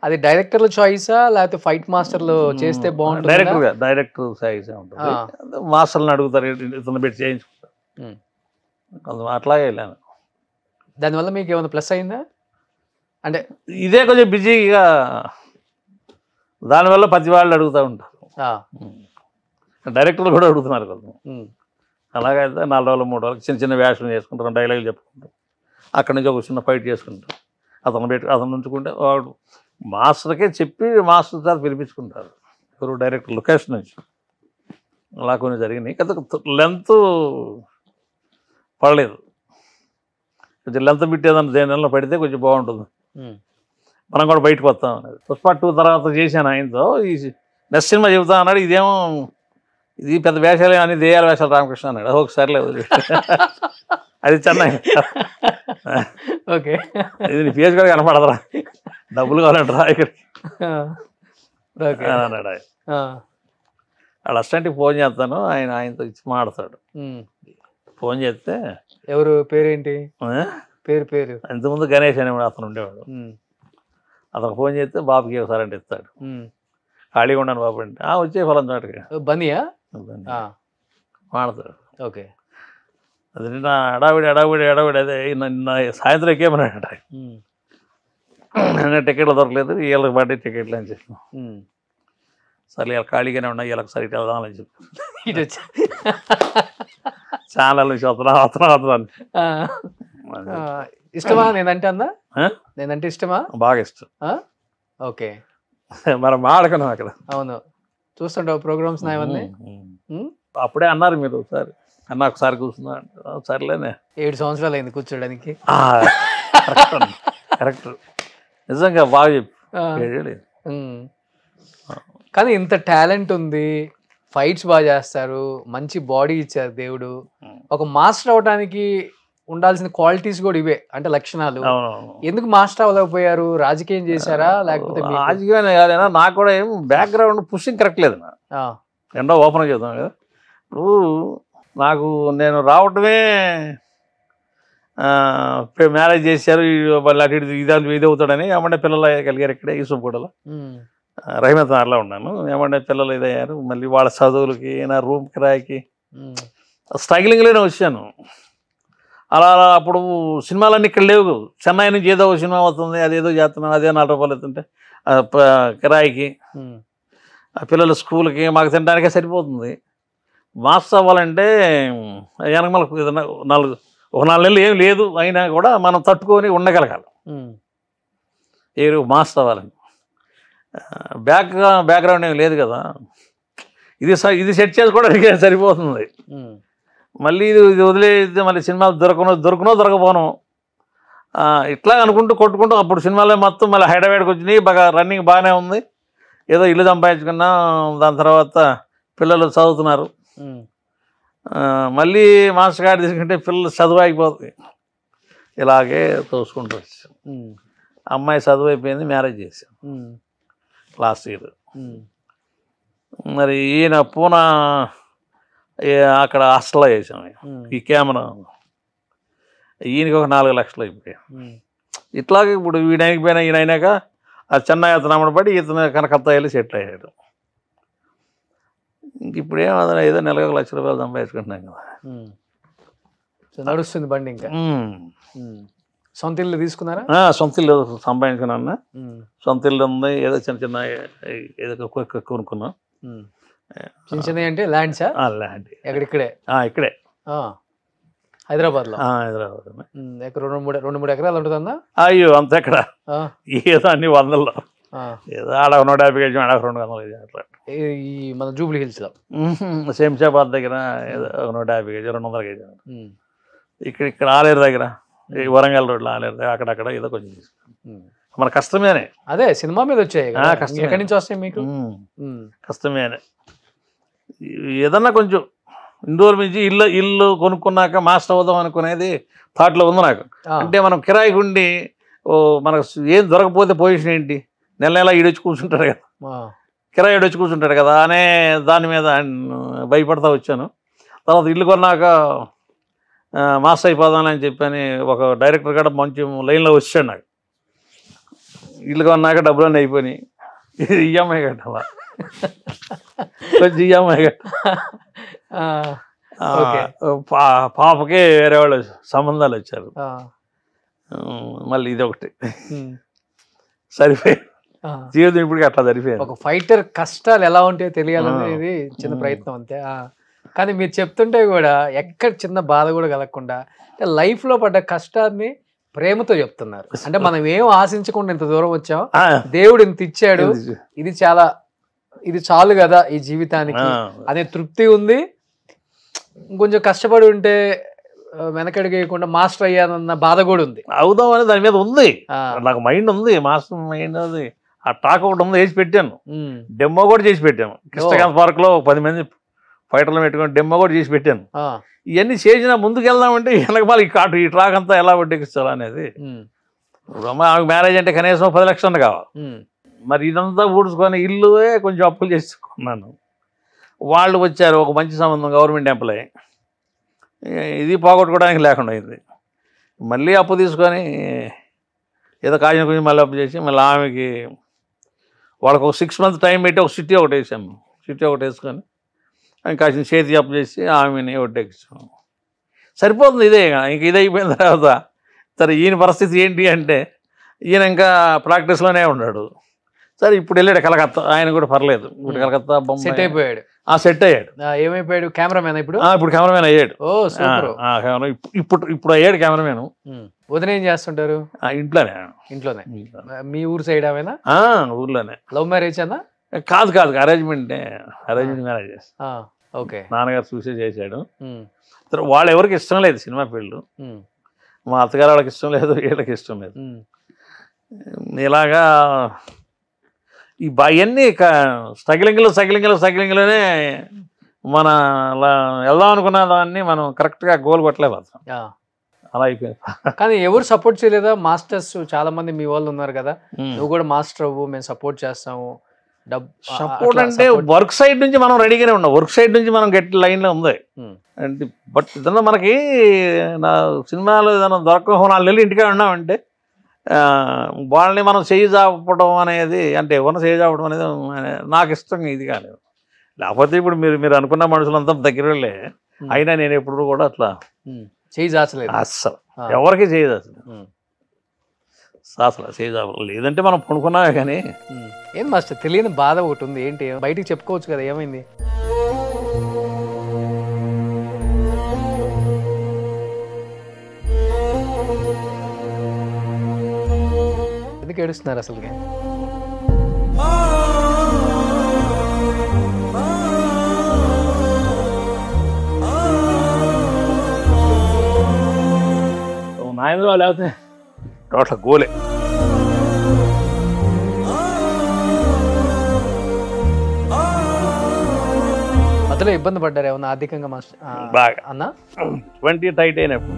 [SPEAKER 2] అది డైరెక్టర్ల చాయిసా లేకపోతే ఫైట్ మాస్టర్లు చేస్తే బాగుంటుంది?
[SPEAKER 3] డైరెక్టర్ చాయిసే ఉంటుంది, మాస్టర్ని అడుగుతారు, ఇతను పెట్టి చేయించుకుంటారు, అట్లాగే వెళ్ళాను.
[SPEAKER 2] దానివల్ల మీకు ఏమైనా ప్లస్ అయిందా? అంటే
[SPEAKER 3] ఇదే కొంచెం బిజీగా, దానివల్ల ప్రతి వాళ్ళు అడుగుతూ ఉంటారు, డైరెక్టర్లు కూడా అడుగుతున్నారు కదా. అలాగైతే 4 రోజులు 3 రోజులు చిన్న చిన్న వేషం చేసుకుంటారు, డైలాగులు చెప్పుకుంటారు, అక్కడి నుంచి ఒక చిన్న ఫైట్ చేసుకుంటారు, అతను ఉంచుకుంటే వాడు మాస్టర్కే చెప్పి మాస్టర్ చేత పిలిపించుకుంటారు, ఎవరు డైరెక్టర్ లొకేషన్ నుంచి. అలా కొన్ని జరిగినాయి. లెంత్ పడలేదు, కొంచెం లెంత్ పెట్టేదాన్ని దేనిలో పడితే కొంచెం బాగుంటుంది, మనం కూడా బయటకు వస్తాం అనేది. పుష్ప 2 తర్వాత చేశాను ఆయనతో. ఈ నెక్స్ట్ సినిమా చెబుతా అన్నాడు, ఇదేమో ఇది పెద్ద వేషాలే అని దేయాల వేషాలు రామకృష్ణ అన్నాడు. ఒకసారి లేదు అది చెన్నై,
[SPEAKER 2] ఓకే
[SPEAKER 3] ఇది నీ ఫేస్ కూడా కనపడదురా, డబ్బులు కావాలంటారా ఇక్కడికి అన్నాడు ఆయన. వాళ్ళ అసిస్టెంట్కి ఫోన్ చేస్తాను, ఆయనతో ఇచ్చి మాడతాడు. ఫోన్ చేస్తే
[SPEAKER 2] ఎవరు పేరేంటి పేరు
[SPEAKER 3] ఇంతకుముందు గణేష్ అనేవాడు అతను ఉండేవాడు, అతను ఫోన్ చేస్తే బాబుకి ఒకసారి అంటే ఇస్తాడు, ఖాళీగా ఉన్నాను బాబు అంటే వచ్చే ఫలం చోటకి
[SPEAKER 2] బనియా
[SPEAKER 3] మాడతాడు.
[SPEAKER 2] ఓకే,
[SPEAKER 3] అది నిన్న అడావిడి అదే నిన్న సాయంత్రం ఎక్కేమన్నాడు, నిన్న టికెట్లు దొరకలేదు, వీళ్ళకి పడ్డే టికెట్లు అని చెప్పి, సరే వీళ్ళకి ఖాళీగానే ఉన్నాయి, వీళ్ళకి సరిగ్గా వెళ్దామని చెప్పి ఛానల్ నుంచి వస్తున్నాను.
[SPEAKER 2] ఇష్టమా నేనంటే అన్నా? నేనంటే ఇష్టమా?
[SPEAKER 3] బాగా ఇష్టం.
[SPEAKER 2] ఓకే,
[SPEAKER 3] మనం మాడకున్నాం అక్కడ.
[SPEAKER 2] అవును, చూస్తుంటావు ప్రోగ్రామ్స్ నా ఇవన్నీ.
[SPEAKER 3] అప్పుడే అన్నారు మీరు ఒకసారి అన్న ఒకసారి కూర్చున్నా, సర్లేనే
[SPEAKER 2] 7 సంవత్సరాలు అయింది కూర్చోడానికి.
[SPEAKER 3] కరెక్ట్, నిజంగా బాగా చెప్పి.
[SPEAKER 2] కానీ ఇంత టాలెంట్ ఉంది, ఫైట్స్ బాగా చేస్తారు, మంచి బాడీ ఇచ్చారు దేవుడు. ఒక మాస్టర్ అవడానికి ఉండాల్సిన క్వాలిటీస్ కూడా ఇవే, అంటే లక్షణాలు. ఎందుకు మాస్టర్ అవ్వలేకపోయారు? రాజకీయం చేశారా లేకపోతే?
[SPEAKER 3] రాజకీయం కాదైనా నాకు కూడా ఏం బ్యాక్గ్రౌండ్ పుషింగ్ కరెక్ట్ లేదు. ఎండో ఓపెన్ చేద్దాం కదా, ఇప్పుడు నాకు నేను రావటమే మ్యారేజ్ చేశారు, వాళ్ళు అటు ఇది అవుతాడని ఏమంటే పిల్లలు కలిగారు ఇక్కడే యూసుఫ్గూడలో, రహీమత్ నగర్లో ఉన్నాను. ఏమంటే పిల్లలు ఇదయ్యారు, మళ్ళీ వాళ్ళ చదువులకి నా రూమ్ కిరాయికి స్ట్రగ్లింగ్లోనే వచ్చాను. అలా అప్పుడు సినిమాలన్నీ ఇక్కడ లేవు, చెన్నై నుంచి ఏదో ఒక సినిమా అవుతుంది, అదేదో చేస్తున్నాను, అదే 4 రూపాయలు అవుతుంటే కిరాయికి, పిల్లల స్కూల్కి మాకు తినడానికే సరిపోతుంది. మాస్టర్ అవ్వాలంటే వెనక మనకు ఏదైనా 4 నెలలు ఏం లేదు అయినా కూడా మనం తట్టుకొని ఉండగలగాలి. మాస్టర్ అవ్వాలని బ్యాక్గ్రౌండ్ ఏం లేదు కదా, ఇది సెట్ చేసుకోవడానికి సరిపోతుంది. మళ్ళీ ఇది వదిలేస్తే మళ్ళీ సినిమాలు దొరకపోను ఇట్లా అనుకుంటూ కొట్టుకుంటూ అప్పుడు సినిమాలో మొత్తం మళ్ళీ హైదరాబాద్కి వచ్చినాయి, బాగా రన్నింగ్ బాగానే ఉంది, ఏదో ఇల్లు సంపాదించుకున్నా, దాని తర్వాత పిల్లలు చదువుతున్నారు. మళ్ళీ మాస్టర్ కార్డు తీసుకుంటే పిల్లలు చదువు అయిపోతుంది, ఇలాగే తోసుకుంటూ వచ్చాం. అమ్మాయి చదువు అయిపోయింది, మ్యారేజ్ చేశాం లాస్ట్ ఇయర్. మరి ఈయన పూనా అక్కడ హాస్టల్లో చేసాం. ఈ కెమెరా ఈయనకి ఒక 4 లక్షలు అయిపోయాయి. ఇట్లాగే ఇప్పుడు వీడైనకి పోయినా ఈయన అయినాక ఆ చెన్నై అతను అమ్మబడి ఇతను కనకత్తా వెళ్ళి సెటిల్ అయ్యాడు. ఇంక ఇప్పుడు ఏమన్నా ఏదో నెలకు 1 లక్ష రూపాయలు సంపాదించుకుంటున్నాం కదా,
[SPEAKER 2] నడుస్తుంది బండి. ఇంకా సొంత ఇల్లు తీసుకున్నారా?
[SPEAKER 3] సొంత ఇల్లు సంపాదించుకున్నా, సొంత ఇల్లు ఉంది, ఏదో చిన్న ఏదో కొనుక్కున్నాం.
[SPEAKER 2] చిన్న చిన్న అంటే ల్యాండ్సా?
[SPEAKER 3] ల్యాండ్
[SPEAKER 2] ఇక్కడే హైదరాబాద్లో. ఎక్కడ 2-3 ఎకరాలు ఉంటుందన్నా?
[SPEAKER 3] అయ్యో అంత ఎక్కడ, ఏదో అన్ని 100లో, ఏదో ఆడ 150 గజం, ఆడ 200 గజం అట్లా.
[SPEAKER 2] ఈ మన జూబ్లీ హిల్స్లో
[SPEAKER 3] శంషాబాద్ దగ్గర ఏదో 150 గజం 200 గజం. ఇక్కడ ఆలేరు దగ్గర, ఈ వరంగల్ రోడ్లో ఆలేరు దగ్గర అక్కడక్కడ ఏదో కొంచెం తీసుకున్నాం. మన కష్టమేనే.
[SPEAKER 2] అదే సినిమా మీద వచ్చాయి కదా,
[SPEAKER 3] కష్టమే.
[SPEAKER 2] ఎక్కడి నుంచి వస్తాయి మీకు?
[SPEAKER 3] కష్టమేనే. ఏదన్నా కొంచెం ఇన్ని రోజుల నుంచి ఇల్లు కొనుక్కున్నాక మాస్టర్ అవుదాం అనుకునేది థాట్లో ఉంది నాకు. అంటే మనం కిరాయికి ఉండి మనకు ఏం దొరకపోతే పొజిషన్ ఏంటి, నెల నెల ఈడొచ్చి కూర్చుంటాడు కదా, కిరాయి ఈడొచ్చి కూర్చుంటాడు కదా అనే దాని మీద భయపడతా వచ్చాను. తర్వాత ఇల్లు కొన్నాక మాస్టర్ అయిపోదామని చెప్పని ఒక డైరెక్టర్ కూడా మంచి లైన్లో వచ్చాడు నాకు. ఇల్లు కొన్నాక డబ్బులన్నీ అయిపోయినాయి, ఈఎంఐ కట్టాలా, కొంచెం ఈఎంఐ పాపకి వేరే వాళ్ళు సంబంధాలు వచ్చారు, మళ్ళీ ఇది ఒకటి సరిపోయి జీవితం ఇప్పటికి అట్లా సరిపోయింది.
[SPEAKER 2] ఒక ఫైటర్ కష్టాలు ఎలా ఉంటాయో తెలియాలనేది చిన్న ప్రయత్నం అంతే. కానీ మీరు చెప్తుంటే కూడా ఎక్కడ చిన్న బాధ కూడా కలగకుండా లైఫ్లో పడ్డ కష్టాన్ని ప్రేమతో చెప్తున్నారు. అంటే మనం ఏం ఆశించకుండా ఇంత దూరం వచ్చాం, దేవుడు ఇంత ఇచ్చాడు, ఇది చాలు కదా ఈ జీవితానికి అనే తృప్తి ఉంది. కొంచెం కష్టపడి ఉంటే వెనకడిగేయకుండా మాస్టర్ అయ్యానన్న బాధ కూడా ఉంది.
[SPEAKER 3] అవుదాం అని దాని మీద ఉంది, నాకు మైండ్ ఉంది, మాస్టర్ మైండ్ ఉంది. ఆ టాక్ ఒకటి ఉంది, వేసి పెట్టాను, డెమో కూడా చేసి పెట్టాము. కృష్ణకాంత్ పార్క్ లో 10 మంది ఫైటర్లు పెట్టుకుని డెమో కూడా చేసి పెట్టాను. ఇవన్నీ చేసినా ముందుకు వెళ్దామంటే వెనక మళ్ళీ ఈ ట్రాక్ అంతా ఎలా వడ్డెక్కించాలి అనేది. ఆమెకు మ్యారేజ్ అంటే కనీసం 10 లక్షలు కావాలి. మరి ఇదంతా ఊడ్చుకొని ఇల్లువే కొంచెం అప్పులు చేసుకున్నాను. వాళ్ళు వచ్చారు, ఒక మంచి సంబంధం, గవర్నమెంట్ ఎంప్లాయీ, ఇది పోగొట్టుకోవడానికి లేకుండా అయింది. మళ్ళీ అప్పు తీసుకొని ఏదో కాసిన కొంచెం మళ్ళీ అప్పు చేసి మళ్ళీ ఆమెకి వాళ్ళకు ఒక 6 months టైం పెట్టి ఒక సిటీ ఒకటి వేసాము. సిటీ ఒకటి వేసుకొని కాసిన చేతి అప్పు చేసి ఆమెని ఒడ్డెక్కించాము. సరిపోతుంది ఇదే. ఇంక ఇది అయిపోయిన తర్వాత సరే ఈయన పరిస్థితి ఏంటి అంటే ఈయన ఇంకా ప్రాక్టీస్లోనే ఉన్నాడు. సరే ఇప్పుడు వెళ్ళాడు కలకత్తా, ఆయన కూడా పర్లేదు, ఇప్పుడు కలకత్తా బొమ్మ
[SPEAKER 2] సెట్ అయిపోయాడు.
[SPEAKER 3] సెట్ అయ్యాడు.
[SPEAKER 2] ఏమైపోయాడు? కెమెరామెన్ ఇప్పుడు
[SPEAKER 3] కెమెరామెన్ అయ్యాడు. ఇప్పుడు అయ్యాడు కెమెరామెన్.
[SPEAKER 2] వదిన ఏం చేస్తుంటారు? ఇంట్లోనే. మీ ఊరు సైడ్ ఆమెనా?
[SPEAKER 3] ఊర్లోనే.
[SPEAKER 2] లవ్ మ్యారేజ్ అన్నా?
[SPEAKER 3] కాదు, అరేంజ్మెంట్ మ్యారేజ్.
[SPEAKER 2] ఓకే.
[SPEAKER 3] నాన్నగారు చూసే చేశాడు. వాళ్ళు ఎవరికి ఇష్టం లేదు సినిమా ఫీల్డ్. మా అత్తగారు వాళ్ళకి ఇష్టం లేదు, వీళ్ళకి ఇష్టం లేదు. ఇలాగా ఇవన్నీ స్ట్రగ్లింగ్లోనే మన వెళ్దాం అనుకున్న దాన్ని మనం కరెక్ట్గా గోల్ కొట్టలేకపోతాం. అలా అయిపోయింది.
[SPEAKER 2] కానీ ఎవరు సపోర్ట్ చేయలేదా? మాస్టర్స్ చాలా మంది మీ వాళ్ళు ఉన్నారు కదా, నువ్వు కూడా మాస్టర్ అవ్వు, మేము సపోర్ట్ చేస్తాము.
[SPEAKER 3] సపోర్ట్ అంటే వర్క్ సైడ్ నుంచి మనం రెడీగానే ఉన్నాం, వర్క్ సైడ్ నుంచి మనం గట్టి లైన్లో ఉంది అంటే. బట్ ఏదన్నా మనకి నా సినిమాలో ఏదైనా దొరక 4 నెలలు ఇంటికే ఉన్నామంటే వాళ్ళని మనం చేయిజాపడం అనేది, అంటే ఎవరిని చేయిజాపడం అనేది నాకు ఇష్టం ఇది కాలేదు. లేకపోతే ఇప్పుడు మీరు అనుకున్న మనుషులంతా దగ్గర వెళ్ళే, అయినా నేను ఎప్పుడు కూడా అట్లా
[SPEAKER 2] చేయిజాచలేదు
[SPEAKER 3] అస్సలు, ఎవరికి చేయిజాచలేదు అసలు. చేయిజాపడం లేదంటే మనం పడుకున్నామే. కానీ
[SPEAKER 2] ఏం మాస్టర్ తెలియని బాధ ఒకటి ఉంది, ఏంటి బయటికి చెప్పుకోవచ్చు కదా, ఏమైంది? ఎందుకు ఏడుస్తున్నారు అసలు?
[SPEAKER 3] నాయన లేకపోతే టోటల్ గోలే.
[SPEAKER 2] మధ్యలో ఇబ్బంది పడ్డారు ఏమన్నా ఆర్థికంగా మాస్టర్?
[SPEAKER 3] బాగా
[SPEAKER 2] అన్న
[SPEAKER 3] 20 టైట్ అయినప్పుడు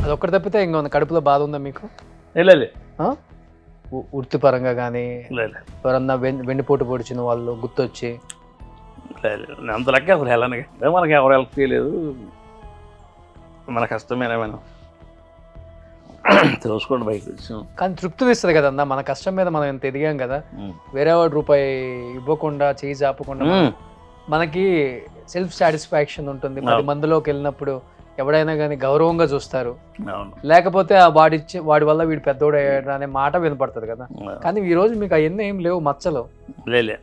[SPEAKER 2] అది ఒక్కటి తప్పితే ఇంకా ఉంది. కడుపులో బాధ ఉందా మీకు?
[SPEAKER 3] లేదు.
[SPEAKER 2] వృత్తిపరంగా కానీ ఎవరన్నా వెండిపోటు పొడిచిన వాళ్ళు గుర్తొచ్చి?
[SPEAKER 3] అంత లెక్క అసలు వెళ్ళనికి మనకి ఎవరు హెల్ప్ చేయలేదు. మన కష్టమేనా మనం తెలుసుకోండి బయటకు వచ్చాం.
[SPEAKER 2] కానీ తృప్తినిస్తుంది కదన్నా, మన కష్టం మీద మనం ఎంత ఎదిగాం కదా. వేరే వాడు రూపాయి ఇవ్వకుండా, చేయి జాపకుండా మనకి సెల్ఫ్ సాటిస్ఫాక్షన్ ఉంటుంది. 10 మందిలోకి వెళ్ళినప్పుడు ఎవడైనా కానీ గౌరవంగా చూస్తారు. లేకపోతే వాడి వల్ల వీడు పెద్దోడు అయ్యాడు అనే మాట వినపడుతుంది కదా. కానీ ఈ రోజు మీకు అవన్నీ ఏం లేవు, మచ్చలు.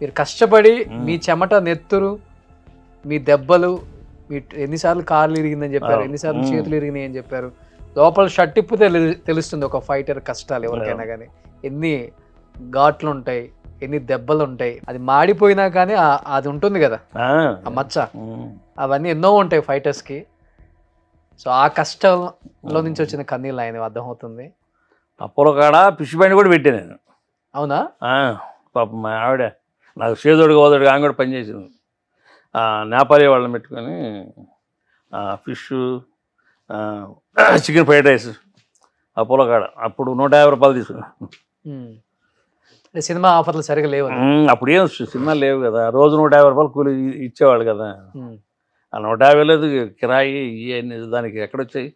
[SPEAKER 2] మీరు కష్టపడి మీ చెమట, నెత్తురు, మీ దెబ్బలు, మీ ఎన్నిసార్లు కార్లు ఇరిగిందని చెప్పారు, ఎన్నిసార్లు చేతులు ఇరిగినాయి అని చెప్పారు. లోపల షర్ట్ ఇప్పితే తెలుస్తుంది ఒక ఫైటర్ కష్టాలు ఎవరికైనా కానీ. ఎన్ని ఘాట్లు ఉంటాయి, ఎన్ని దెబ్బలు ఉంటాయి. అది మాడిపోయినా కానీ అది ఉంటుంది కదా ఆ మచ్చ. అవన్నీ ఎన్నో ఉంటాయి ఫైటర్స్కి. సో ఆ కష్టంలో నుంచి వచ్చిన కన్నీళ్ళు ఆయన అర్థమవుతుంది.
[SPEAKER 3] అపోలో కాడ ఫిష్ బండి కూడా పెట్టాను నేను.
[SPEAKER 2] అవునా?
[SPEAKER 3] పాపం మా ఆవిడ నాకు చేదోడుగా ఓదోడుగా ఆమె కూడా పనిచేసింది. నేపాలీ వాళ్ళని పెట్టుకొని fish chicken fried rice Apollo కాడ అప్పుడు 150 రూపాయలు తీసుకున్నాను.
[SPEAKER 2] సినిమా ఆఫర్లు సరిగా లేవు.
[SPEAKER 3] అప్పుడు ఏం సినిమా లేవు కదా, రోజు 150 రూపాయలు కూలి ఇచ్చేవాళ్ళు కదా. ఆ 150 లేదు కిరాయి ఇవన్నీ దానికి ఎక్కడొచ్చాయి.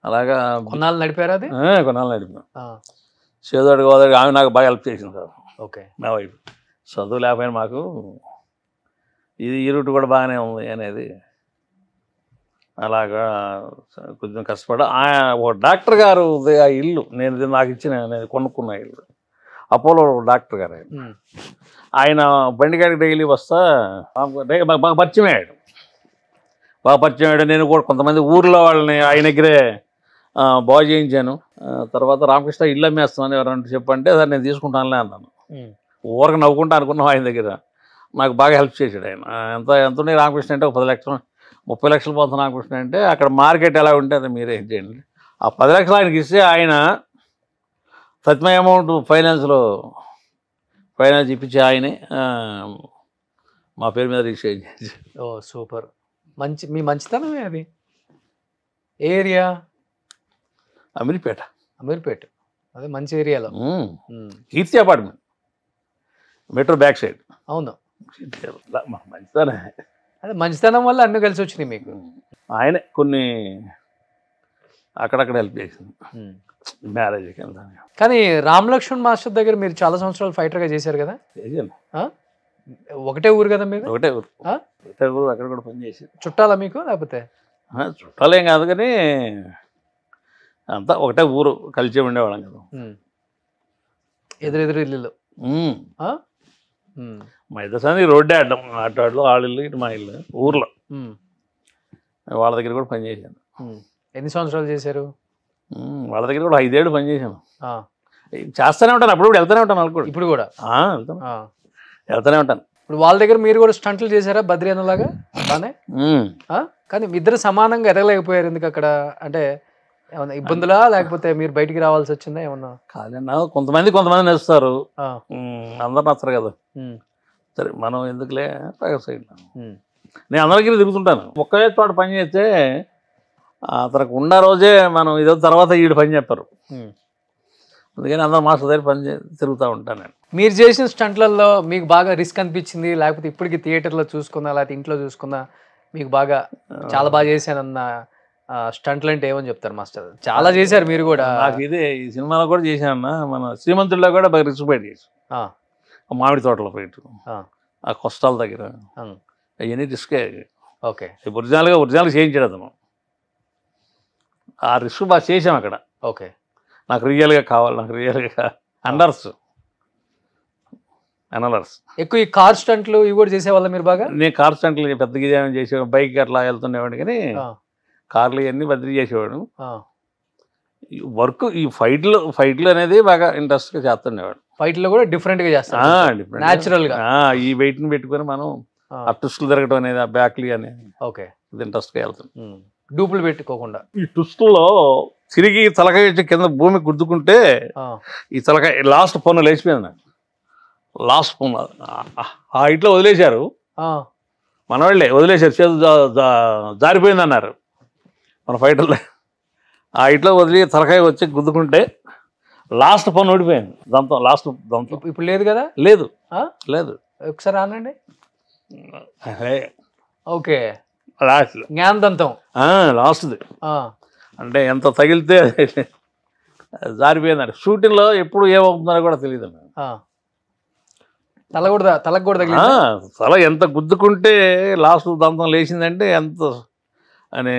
[SPEAKER 3] అలాగా
[SPEAKER 2] కొన్నాళ్ళు నడిపారు. అది
[SPEAKER 3] కొన్నాళ్ళు నడిపాను. చేదోడు గోదావరి ఆమె నాకు బాగా హెల్ప్ చేసింది సార్.
[SPEAKER 2] ఓకే.
[SPEAKER 3] మా వైఫ్ చదువు లేకపోయినా మాకు ఈ రూట్ కూడా బాగానే ఉంది అనేది అలాగా కొంచెం కష్టపడ. ఒక డాక్టర్ గారు ఆ ఇల్లు నాకు ఇచ్చిన నేను కొనుక్కున్న ఇల్లు అపోలో డాక్టర్ గారు ఆయన బండికాడికి డైలీ వస్తా బాగా పరిచయం అయ్యాడు. నేను కూడా కొంతమంది ఊర్లో వాళ్ళని ఆయన దగ్గరే బాగు చేయించాను. తర్వాత రామకృష్ణ ఇల్లు అమ్మేస్తున్నాను ఎవరంటే చెప్పంటే సార్ నేను తీసుకుంటానులే అన్నాను. ఊరికి నవ్వుకుంటా అనుకున్నాం. ఆయన దగ్గర నాకు బాగా హెల్ప్ చేశాడు ఆయన. ఎంత ఉన్నాయి రామకృష్ణ అంటే ఒక 10 లక్షలు 30 లక్షలు పోతుంది రామకృష్ణ అంటే అక్కడ మార్కెట్ ఎలా ఉంటే అది మీరే చేయండి. ఆ 10 లక్షలు ఆయనకి ఇస్తే ఆయన సత్యమయ అమౌంట్ ఫైనాన్స్ ఇప్పించి ఆయనే మా పేరు మీద రిజిస్టర్ చేసి.
[SPEAKER 2] ఓ సూపర్. మీ మంచితనమే. అది ఏరియా
[SPEAKER 3] అమీర్పేట.
[SPEAKER 2] అదే మంచి ఏరియాలో
[SPEAKER 3] కీర్తి అపార్ట్మెంట్ మెట్రో బ్యాక్ సైడ్.
[SPEAKER 2] అవును.
[SPEAKER 3] మంచితనం.
[SPEAKER 2] అదే మంచితనం వల్ల అన్నీ కలిసి వచ్చినాయి మీకు.
[SPEAKER 3] ఆయనే కొన్ని అక్కడక్కడ హెల్ప్ చేసింది మ్యారేజ్కి.
[SPEAKER 2] కానీ రామ్ లక్ష్మణ్ మాస్టర్ దగ్గర మీరు చాలా సంవత్సరాలు ఫైటర్గా చేశారు కదా. ఒకటే ఊరు కదా మీరు?
[SPEAKER 3] ఒకటే ఊరు అక్కడ కూడా పనిచేసి.
[SPEAKER 2] చుట్టాలా మీకు లేకపోతే?
[SPEAKER 3] చుట్టాలేం కాదు కానీ అంతా ఒకటే ఊరు కలిసి ఉండేవాళ్ళం కదా.
[SPEAKER 2] ఎదురెదురు ఇల్లు.
[SPEAKER 3] మా ఇద్దరు రోడ్డే అడ్డం ఆటోళ్ళు వాళ్ళ ఇల్లు ఇటు మా ఇల్లు ఊర్లో. వాళ్ళ దగ్గర కూడా పనిచేశాను.
[SPEAKER 2] ఎన్ని సంవత్సరాలు చేశారు?
[SPEAKER 3] వాళ్ళ దగ్గర కూడా 5 ఏళ్ళు పనిచేశాను. చేస్తూనే ఉంటాను, అప్పుడు వెళ్తూనే ఉంటాను. వాళ్ళు కూడా
[SPEAKER 2] ఇప్పుడు కూడా
[SPEAKER 3] వెళ్తూనే ఉంటాను.
[SPEAKER 2] ఇప్పుడు వాళ్ళ దగ్గర మీరు కూడా స్టంట్లు చేశారా బద్రీ అన్నలాగా? బానే. కానీ ఇద్దరు సమానంగా ఎదగలేకపోయారు ఎందుకు అక్కడ? అంటే ఏమన్నా ఇబ్బందులా లేకపోతే మీరు బయటికి రావాల్సి వచ్చిందా ఏమన్నా?
[SPEAKER 3] కాదన్నా కొంతమంది నచ్చుతారు, అందరు నచ్చరు కదా. సరే మనం ఎందుకులే సైడ్. నేను అందరికీ తిరుగుతుంటాను. ఒకే చోట పని చేస్తే అతనికి ఉన్న రోజే మనం ఇదో తర్వాత వీడు పని చెప్పారు. అందుకని అందరూ మాస్టర్ దగ్గర తిరుగుతూ ఉంటాను నేను.
[SPEAKER 2] మీరు చేసిన స్టంట్లలో మీకు బాగా రిస్క్ అనిపించింది లేకపోతే ఇప్పటికి థియేటర్లో చూసుకున్నా లేకపోతే ఇంట్లో చూసుకున్నా మీకు బాగా చాలా బాగా చేశానన్న స్టంట్లు అంటే ఏమని చెప్తారు మాస్టర్? చాలా చేశారు మీరు కూడా.
[SPEAKER 3] నాకు ఇదే ఈ సినిమాలో కూడా చేశానన్నా. మన శ్రీమంతుల్లో కూడా బాగా రిస్క్ బయట చేసాం. మామిడి తోటలో పోయిట్ ఆ కొస్తాల దగ్గర అవన్నీ రిస్కే.
[SPEAKER 2] ఓకే.
[SPEAKER 3] ఒరిజినల్గా చేయించాడు అతను. ఆ రిస్క్ బాగా చేసాం అక్కడ.
[SPEAKER 2] ఓకే.
[SPEAKER 3] నాకు రియల్గా కావాలి, నాకు రియల్గా అనలర్స్
[SPEAKER 2] ఎక్కువ ఈ కార్ స్టంట్లు ఇవి కూడా చేసేవాళ్ళ మీరు బాగా? నేను
[SPEAKER 3] కార్ స్టంట్లు పెద్దగా ఏమైనా చేసేవాడు, బైక్ అట్లా వెళ్తుండేవాడు కానీ కార్లు ఇవన్నీ బదిలీ చేసేవాడు. వర్క్ ఈ ఫైట్లు అనేది బాగా ఇంట్రెస్ట్గా చేస్తుండేవాడు.
[SPEAKER 2] ఫైట్లో కూడా డిఫరెంట్గా చేస్తాడు న్యాచురల్గా.
[SPEAKER 3] ఈ వెయిట్ని పెట్టుకొని మనం ఆ ట్విస్టులు తిరగడం అనేది ఆ బ్యాక్లీ అనేది
[SPEAKER 2] ఓకే
[SPEAKER 3] ఇది ఇంట్రెస్ట్గా వెళ్తుంది.
[SPEAKER 2] డూపులు పెట్టుకోకుండా ఈ
[SPEAKER 3] ట్విస్టుల్లో తిరిగి తలకాయ కింద భూమి గుద్దుకుంటే ఈ తలకాయ లాస్ట్ పన్ను లేచిపోయింది నాకు. లాస్ట్ పన్ను ఆ ఇట్లో వదిలేశారు, మన వాళ్ళే వదిలేశారు. చేదు జారిపోయింది అన్నారు మన ఫైటర్లో. ఆ ఇట్లో వదిలి తలకాయ వచ్చి గుద్దుకుంటే లాస్ట్ పన్ను ఓడిపోయింది. లాస్ట్ దంతం
[SPEAKER 2] ఇప్పుడు లేదు కదా?
[SPEAKER 3] లేదు లేదు.
[SPEAKER 2] ఒకసారి ఆనండి. ఓకే. జ్ఞానదంతం
[SPEAKER 3] లాస్ట్ది అంటే ఎంత తగిలితే జారిపోయిందండి. షూటింగ్లో ఎప్పుడు ఏమవుతుందో కూడా తెలియదు.
[SPEAKER 2] తలకు కూడా
[SPEAKER 3] తల ఎంత గుద్దుకుంటే లాస్ట్ దంతం లేచిందంటే ఎంత అని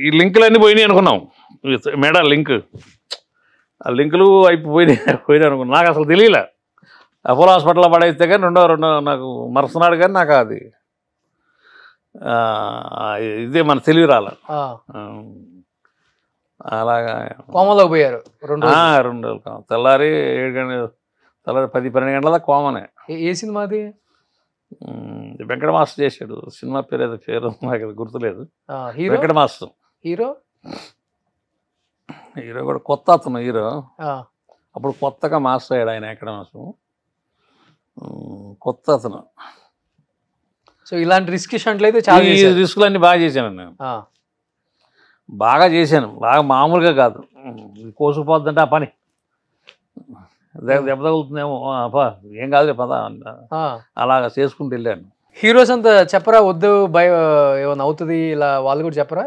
[SPEAKER 3] ఈ లింకులు అన్నీ పోయినాయి అనుకున్నాం. మేడ లింక్ ఆ లింకులు పోయినాయి అనుకున్నాం. నాకు అసలు తెలియలే. అపోలో హాస్పిటల్లో పడేస్తే కానీ రెండో నాకు మరుసనాడు కానీ నాకు అది ఇదే మన తెలివి రాల. అలాగా
[SPEAKER 2] కోమలోకి పోయారు 2
[SPEAKER 3] రోజులు. తెల్లారి 7 గంటల తెల్లారి 10-12 గంటల దాకా కోమనే.
[SPEAKER 2] ఏ సినిమాది?
[SPEAKER 3] వెంకట మాస్టర్ చేశాడు సినిమా పేరు నాకు గుర్తులేదు.
[SPEAKER 2] Hero
[SPEAKER 3] Venkata master
[SPEAKER 2] hero
[SPEAKER 3] hero కూడా కొత్త అతను హీరో. అప్పుడు కొత్తగా మాస్టర్ అయ్యాడు ఆయన వెంకట మాస్టర్, కొత్త అతను.
[SPEAKER 2] సో ఇలాంటి రిస్క్ షంట్లు అయితే చాలా
[SPEAKER 3] ఈ రిస్కులన్నీ బాగా చేశాను నేను, బాగా చేశాను, బాగా మామూలుగా కాదు. కోసుకుపోద్దంటే ఆ పని దెబ్బ తగులుతుందేమో, ఏం కాదులే పద అలాగా చేసుకుంటూ వెళ్ళాను.
[SPEAKER 2] హీరోస్ అంతా చెప్పరా వద్దు భయం ఏమైనా అవుతుంది ఇలా వాళ్ళు కూడా చెప్పరా?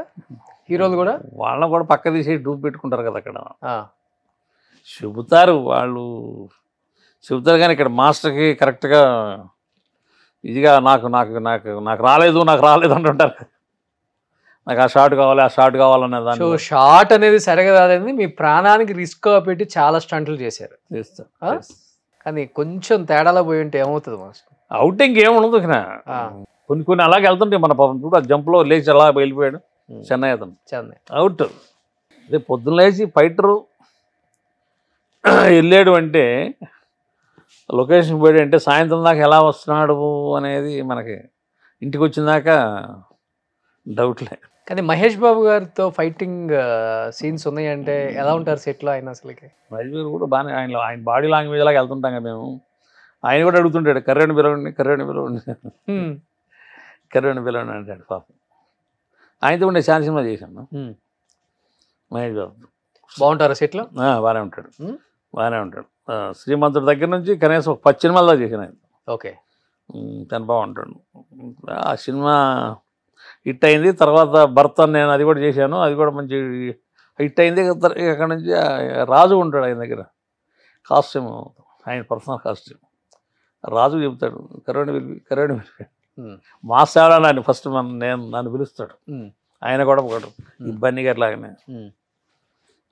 [SPEAKER 2] హీరోలు కూడా
[SPEAKER 3] వాళ్ళని కూడా పక్క తీసి డూప్ పెట్టుకుంటారు కదా అక్కడ, చెబుతారు వాళ్ళు చెబుతారు. కానీ ఇక్కడ మాస్టర్కి కరెక్ట్గా ఇదిగా నాకు నాకు నాకు నాకు రాలేదు అంటుంటారు. నాకు ఆ షాట్ కావాలి ఆ షాట్ కావాలనే దాన్ని.
[SPEAKER 2] సో షాట్ అనేది సరిగా కాదని మీ ప్రాణానికి రిస్క్ పెట్టి చాలా స్టంట్లు చేశారు. కానీ కొంచెం తేడాలో పోయి ఉంటే ఏమవుతుంది మాస్టర్?
[SPEAKER 3] అవుట్ ఇంకేముండదు. కొన్ని అలాగే వెళ్తుంటే మన పాపం చూడు, ఆ జంప్లో లేచి అలా వెళ్ళిపోయాడు చెన్నై అతను,
[SPEAKER 2] చెన్నై
[SPEAKER 3] అవుట్. అదే పొద్దున్న లేచి ఫైటరు వెళ్ళాడు అంటే, లొకేషన్ పోయాడు అంటే సాయంత్రం దాకా ఎలా వస్తున్నాడు అనేది మనకి ఇంటికి వచ్చిందాకా డౌట్లే.
[SPEAKER 2] కానీ మహేష్ బాబు గారితో ఫైటింగ్ సీన్స్ ఉన్నాయంటే ఎలా ఉంటారు సెట్లో ఆయన? అసలుకి
[SPEAKER 3] మహేష్ బాబు కూడా బాగానే ఆయన బాడీ లాంగ్వేజ్ లాగా వెళ్తుంటాం కదా మేము. ఆయన కూడా అడుగుతుంటాడు కర్రేని పిలవండి అంటాడు పాపం. ఆయనతో ఉండే చాలా సినిమా చేశాను మహేష్ బాబు.
[SPEAKER 2] బాగుంటారా సెట్లో?
[SPEAKER 3] బాగానే ఉంటాడు. శ్రీమంతుడి దగ్గర నుంచి కనీసం 10 సినిమాల్లో చేశాను ఆయన.
[SPEAKER 2] ఓకే,
[SPEAKER 3] తను బాగుంటాడు. ఆ సినిమా హిట్ అయింది. తర్వాత భర్త నేను అది కూడా చేశాను, అది కూడా మంచి హిట్ అయింది. అక్కడ నుంచి రాజు ఉంటాడు ఆయన దగ్గర, కాస్ట్యూమ్ ఆయన పర్సనల్ కాస్ట్యూమ్. రాజు చెబుతాడు కరోడి పిలిపి మాస్టర్ అని ఫస్ట్ నన్ను పిలుస్తాడు. ఆయన కూడా ఒకడు ఇబ్బంది గట్లాగానే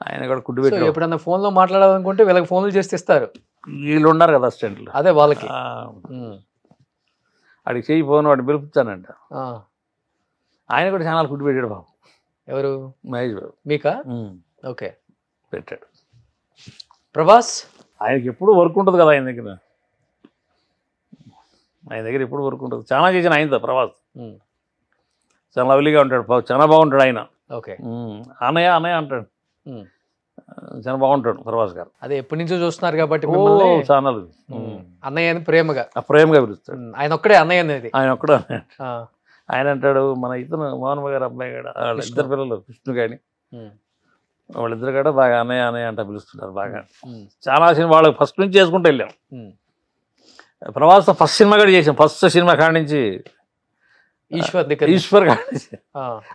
[SPEAKER 3] ఆయన కూడా కుడ్డు పెట్టి
[SPEAKER 2] ఎప్పుడన్నా ఫోన్లో మాట్లాడాలనుకుంటే వీళ్ళకి ఫోన్లు చేస్తే ఇస్తారు.
[SPEAKER 3] వీళ్ళు ఉన్నారు కదా అసిస్టెంట్లు,
[SPEAKER 2] అదే వాళ్ళకి
[SPEAKER 3] వాడికి చేయి ఫోన్ వాడిని పిలుపుతానంట. ఆయన కూడా ఛానల్ కుట్టు పెట్టాడు బాబు.
[SPEAKER 2] ఎవరు?
[SPEAKER 3] మహేష్ బాబు.
[SPEAKER 2] మీకా? ఓకే,
[SPEAKER 3] పెట్టాడు.
[SPEAKER 2] ప్రభాస్
[SPEAKER 3] ఆయనకి ఎప్పుడు వర్క్ ఉంటుంది కదా ఆయన దగ్గర ఎప్పుడు వర్క్ ఉంటుంది. చాలా చేసిన ఆయనతో ప్రభాస్. చాలా లవ్లీగా ఉంటాడు, చాలా బాగుంటాడు ఆయన.
[SPEAKER 2] ఓకే,
[SPEAKER 3] అన్నయ్య అంటాడు, చాలా బాగుంటాడు ప్రభాస్ గారు.
[SPEAKER 2] అదే ఎప్పటి నుంచో చూస్తున్నారు కాబట్టి
[SPEAKER 3] ఛానల్
[SPEAKER 2] అన్నయ్య అని ప్రేమగా
[SPEAKER 3] పిలుస్తాడు.
[SPEAKER 2] ఆయన ఒక్కడే అన్నయ్య అనేది.
[SPEAKER 3] ఆయన అంటాడు మన ఇతను మోహన్ గారు అబ్బాయి కూడా వాళ్ళ ఇద్దరు పిల్లలు కృష్ణ కానీ వాళ్ళిద్దరు కూడా బాగా అన్నయ్య అంట పిలుస్తున్నారు బాగా. చాలా సినిమా వాళ్ళకి ఫస్ట్ నుంచి చేసుకుంటూ వెళ్ళాం. ప్రభాస్ ఫస్ట్ సినిమా కూడా చేసాం. ఫస్ట్ సినిమా కాడి నుంచి ఈశ్వర్ కాడి నుంచి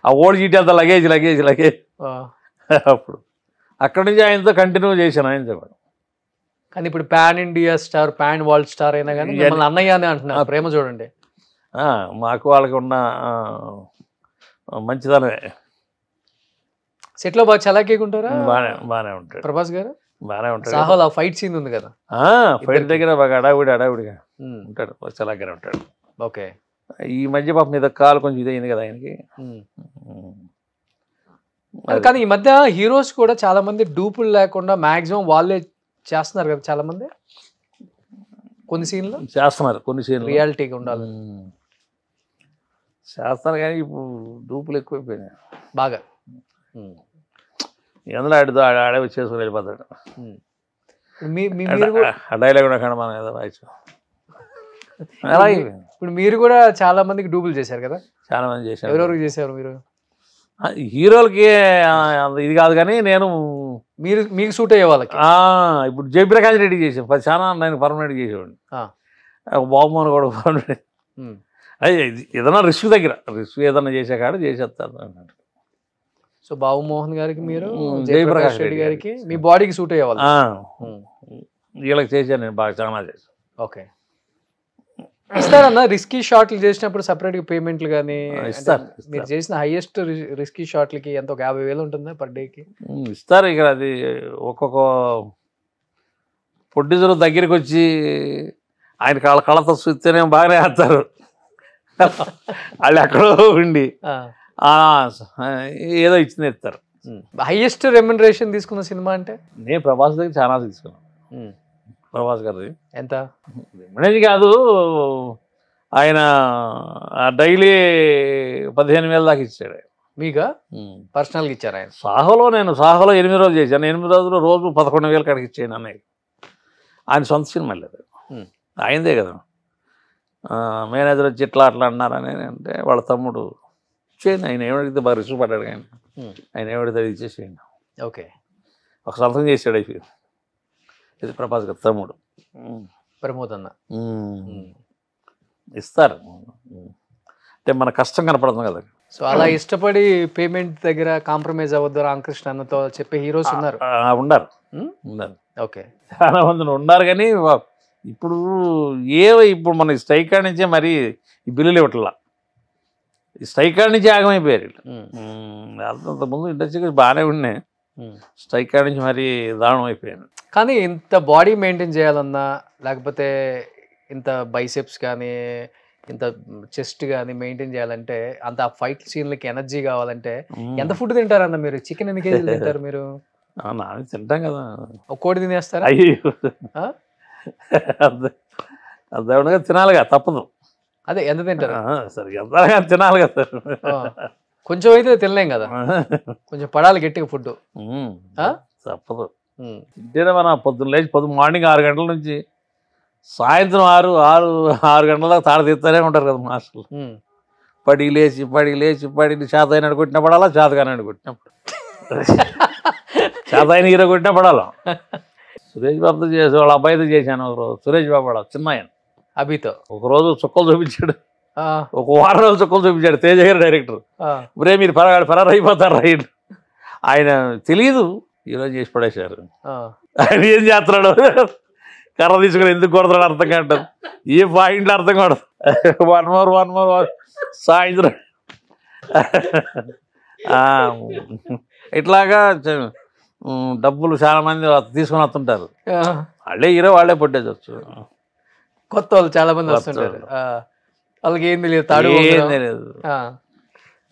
[SPEAKER 3] ఆ ఓడి చీటి అంతా లగేజ్ అప్పుడు అక్కడి నుంచి ఆయనతో కంటిన్యూ చేశాను ఆయనతో కూడా.
[SPEAKER 2] కానీ ఇప్పుడు pan India star, pan world star అయినా కానీ అన్నయ్య అని అంటున్నారు. ప్రేమ చూడండి,
[SPEAKER 3] మాకు వాళ్ళకి ఉన్న మంచిదనమే.
[SPEAKER 2] సెట్లో బాగా చలాకీకుంటారా?
[SPEAKER 3] బాగానే ఉంటాడు
[SPEAKER 2] ప్రభాస్ గారు,
[SPEAKER 3] బాగానే ఉంటాడు.
[SPEAKER 2] సాహోల్ ఆ ఫైట్ సీన్ ఉంది కదా,
[SPEAKER 3] ఫైట్ దగ్గర బాగా అడావిడిగా ఉంటాడు, చలాకీగా ఉంటాడు.
[SPEAKER 2] ఓకే,
[SPEAKER 3] ఈ మధ్య పాపం మీద కాలు కొంచెం ఇదైంది కదా ఆయనకి.
[SPEAKER 2] కానీ ఈ మధ్య హీరోస్ కూడా చాలా మంది డూపులు లేకుండా మాక్సిమం వాళ్ళే చేస్తున్నారు కదా చాలా మంది. కొన్ని సీన్లు
[SPEAKER 3] చేస్తున్నారు, కొన్ని సీన్లు
[SPEAKER 2] రియాలిటీగా ఉండాలి
[SPEAKER 3] చేస్తారు. కానీ ఇప్పుడు డూపులు ఎక్కువైపోయినాయి
[SPEAKER 2] బాగా.
[SPEAKER 3] ఎందులో ఆడే వచ్చేసుకుని వెళ్ళిపోతాడు. డైలాగ్ కూడా కాడ మనం ఏదో వాయిస్.
[SPEAKER 2] ఇప్పుడు మీరు కూడా చాలా మందికి డూబుల్ చేశారు కదా?
[SPEAKER 3] చాలా మంది చేశారు.
[SPEAKER 2] ఎవరెవరికి చేశారు మీరు?
[SPEAKER 3] హీరోలకి ఇది కాదు కానీ నేను
[SPEAKER 2] మీకు సూట్ అయ్యే వాళ్ళకి.
[SPEAKER 3] ఇప్పుడు జయప్రకాష్ రెడ్డి చేసాను, చాలా నేను పర్మనెంట్ చేసేవాడిని. బాబుమోహన్ కూడా పర్మనెంట్. ఏదైనా రిస్క్ ఏదైనా చేసే కాడ చేసేస్తారు అన్నట్టు.
[SPEAKER 2] సో బాబుమోహన్ గారికి మీరు, జయప్రకాష్ రెడ్డి గారికి మీ బాడీకి సూట్ అయ్యే వాళ్ళు.
[SPEAKER 3] వీళ్ళకి చేశాను నేను బాగా, చాలా చేశాను.
[SPEAKER 2] ఓకే, ఇస్తారన్నా రిస్కీ షాట్లు చేసినప్పుడు సపరేట్గా పేమెంట్లు కానీ? మీరు చేసిన హైయెస్ట్ రిస్కీ షాట్లకి ఎంత, ఒక 50,000 ఉంటుందా పర్ డేకి?
[SPEAKER 3] ఇస్తారు. ఇక్కడ అది ఒక్కొక్క ప్రొడ్యూసర్ దగ్గరికి వచ్చి ఆయన కళ్ళతో చూస్తేనే బాగానే వేస్తారు. వాళ్ళు ఎక్కడో ఉండి ఏదో ఇచ్చింది ఇస్తారు.
[SPEAKER 2] హైయెస్ట్ రెమ్యునరేషన్ తీసుకున్న సినిమా అంటే?
[SPEAKER 3] నేను ప్రభాస్ దగ్గర చాలా తీసుకున్నాను. ప్రభాస్ గారిది
[SPEAKER 2] ఎంత?
[SPEAKER 3] రెమ్యునరేషన్ కాదు, ఆయన డైలీ 15,000 దాకా ఇచ్చాడు.
[SPEAKER 2] మీగా పర్సనల్గా ఇచ్చారు ఆయన?
[SPEAKER 3] సాహోలో 8 రోజులు చేశాను. 8 రోజులు రోజు 11,000 కాడికి ఇచ్చాను అన్నయ్య. ఆయన సొంత సినిమా లేదు, ఆయనదే కదా. మేనేజర్ వచ్చి ఇట్లా అట్లా అన్నారని అంటే వాళ్ళ తమ్ముడు ఇచ్చేయండి, ఆయన ఏమడిగితే బాగా రిస్క్ పడ్డాడు. ఆయన ఏమడితే ఇచ్చేసేయండి.
[SPEAKER 2] ఓకే,
[SPEAKER 3] ఒక సంతకం చేసాడు అయిపోయింది. ఇది ప్రభాస్ గారు తమ్ముడు
[SPEAKER 2] ప్రమోద్ అన్న
[SPEAKER 3] ఇస్తారు. అంటే మన కష్టం కనపడుతుంది కదా.
[SPEAKER 2] సో అలా ఇష్టపడి పేమెంట్ దగ్గర కాంప్రమైజ్ అవ్వద్దు రామకృష్ణ అన్నతో చెప్పే హీరోస్ ఉన్నారు.
[SPEAKER 3] ఉన్నారు.
[SPEAKER 2] ఓకే,
[SPEAKER 3] చాలా మంది ఉన్నారు. కానీ ఇప్పుడు ఇప్పుడు మన స్ట్రైకాడ్ నుంచే మరి ఈ బిల్లులు ఇవ్వట్లా. ఈ స్ట్రైకాడ్ నుంచి ఆగమైపోయారు. అంతకుముందు ఇండస్ట్రీ బాగానే ఉన్నాయి, స్ట్రైకాడ్ నుంచి మరి దారుణం అయిపోయాను.
[SPEAKER 2] కానీ ఇంత బాడీ మెయింటైన్ చేయాలన్నా, లేకపోతే ఇంత బైసెప్స్ కానీ ఇంత చెస్ట్ కానీ మెయింటైన్ చేయాలంటే, అంత ఫైట్ సీన్లకి ఎనర్జీ కావాలంటే ఎంత ఫుడ్ తింటారన్న మీరు? చికెన్ ఎన్ని కేజీలు తింటారు మీరు?
[SPEAKER 3] నాది తింటాం కదా.
[SPEAKER 2] ఒక కోడి తినేస్తారా?
[SPEAKER 3] అయ్యో, దేవుడుగా తినాలిగా, తప్పదు.
[SPEAKER 2] అదే ఎంత తింటారు?
[SPEAKER 3] సరే, ఎంత తినాలి కదా.
[SPEAKER 2] కొంచెం అయితే తినలేం కదా, కొంచెం పడాలి గట్టిగా ఫుడ్.
[SPEAKER 3] తప్పదు. తింటేనే మన పొద్దున్న లేచి మార్నింగ్ 6 గంటల నుంచి సాయంత్రం 6 గంటల దాకా తాడ తీస్తూనే ఉంటారు కదా మాస్టర్లు. పడికి లేచి చేతైన కొట్టిన పడాలా, చేతగానే కొట్టినప్పుడు చేతైన హీరో కొట్టినా పడాలా. సురేష్ బాబుతో చేసి వాళ్ళ అబ్బాయితో చేశాను ఒకరోజు. సురేష్ బాబు వాడు చిన్న ఆయన
[SPEAKER 2] అభితో ఒకరోజు
[SPEAKER 3] చుక్కలు చూపించాడు. ఒక వారం రోజులు చుక్కలు చూపించాడు తేజ గారు డైరెక్టర్. ఒరే మీరు ఫరారు అయిపోతారు రైట్. ఆయన తెలియదు, ఈరోజు చేసి పడేశారు. ఆయన ఏం చేస్తున్నాడు, కర్ర తీసుకుని ఎందుకు కొడతాడు అర్థం కాదు, ఏ పాయింట్లు అర్థం కాదు. 1 more సాయంత్రం ఇట్లాగా డబ్బులు చాలా మంది తీసుకుని వస్తుంటారు. వాళ్ళే హీరో, వాళ్ళే పొట్టేయచ్చు.
[SPEAKER 2] కొత్త వాళ్ళు చాలా మంది వస్తుంటారు, వాళ్ళకి ఏం తెలియదు, తాడు ఏం తెలియదు.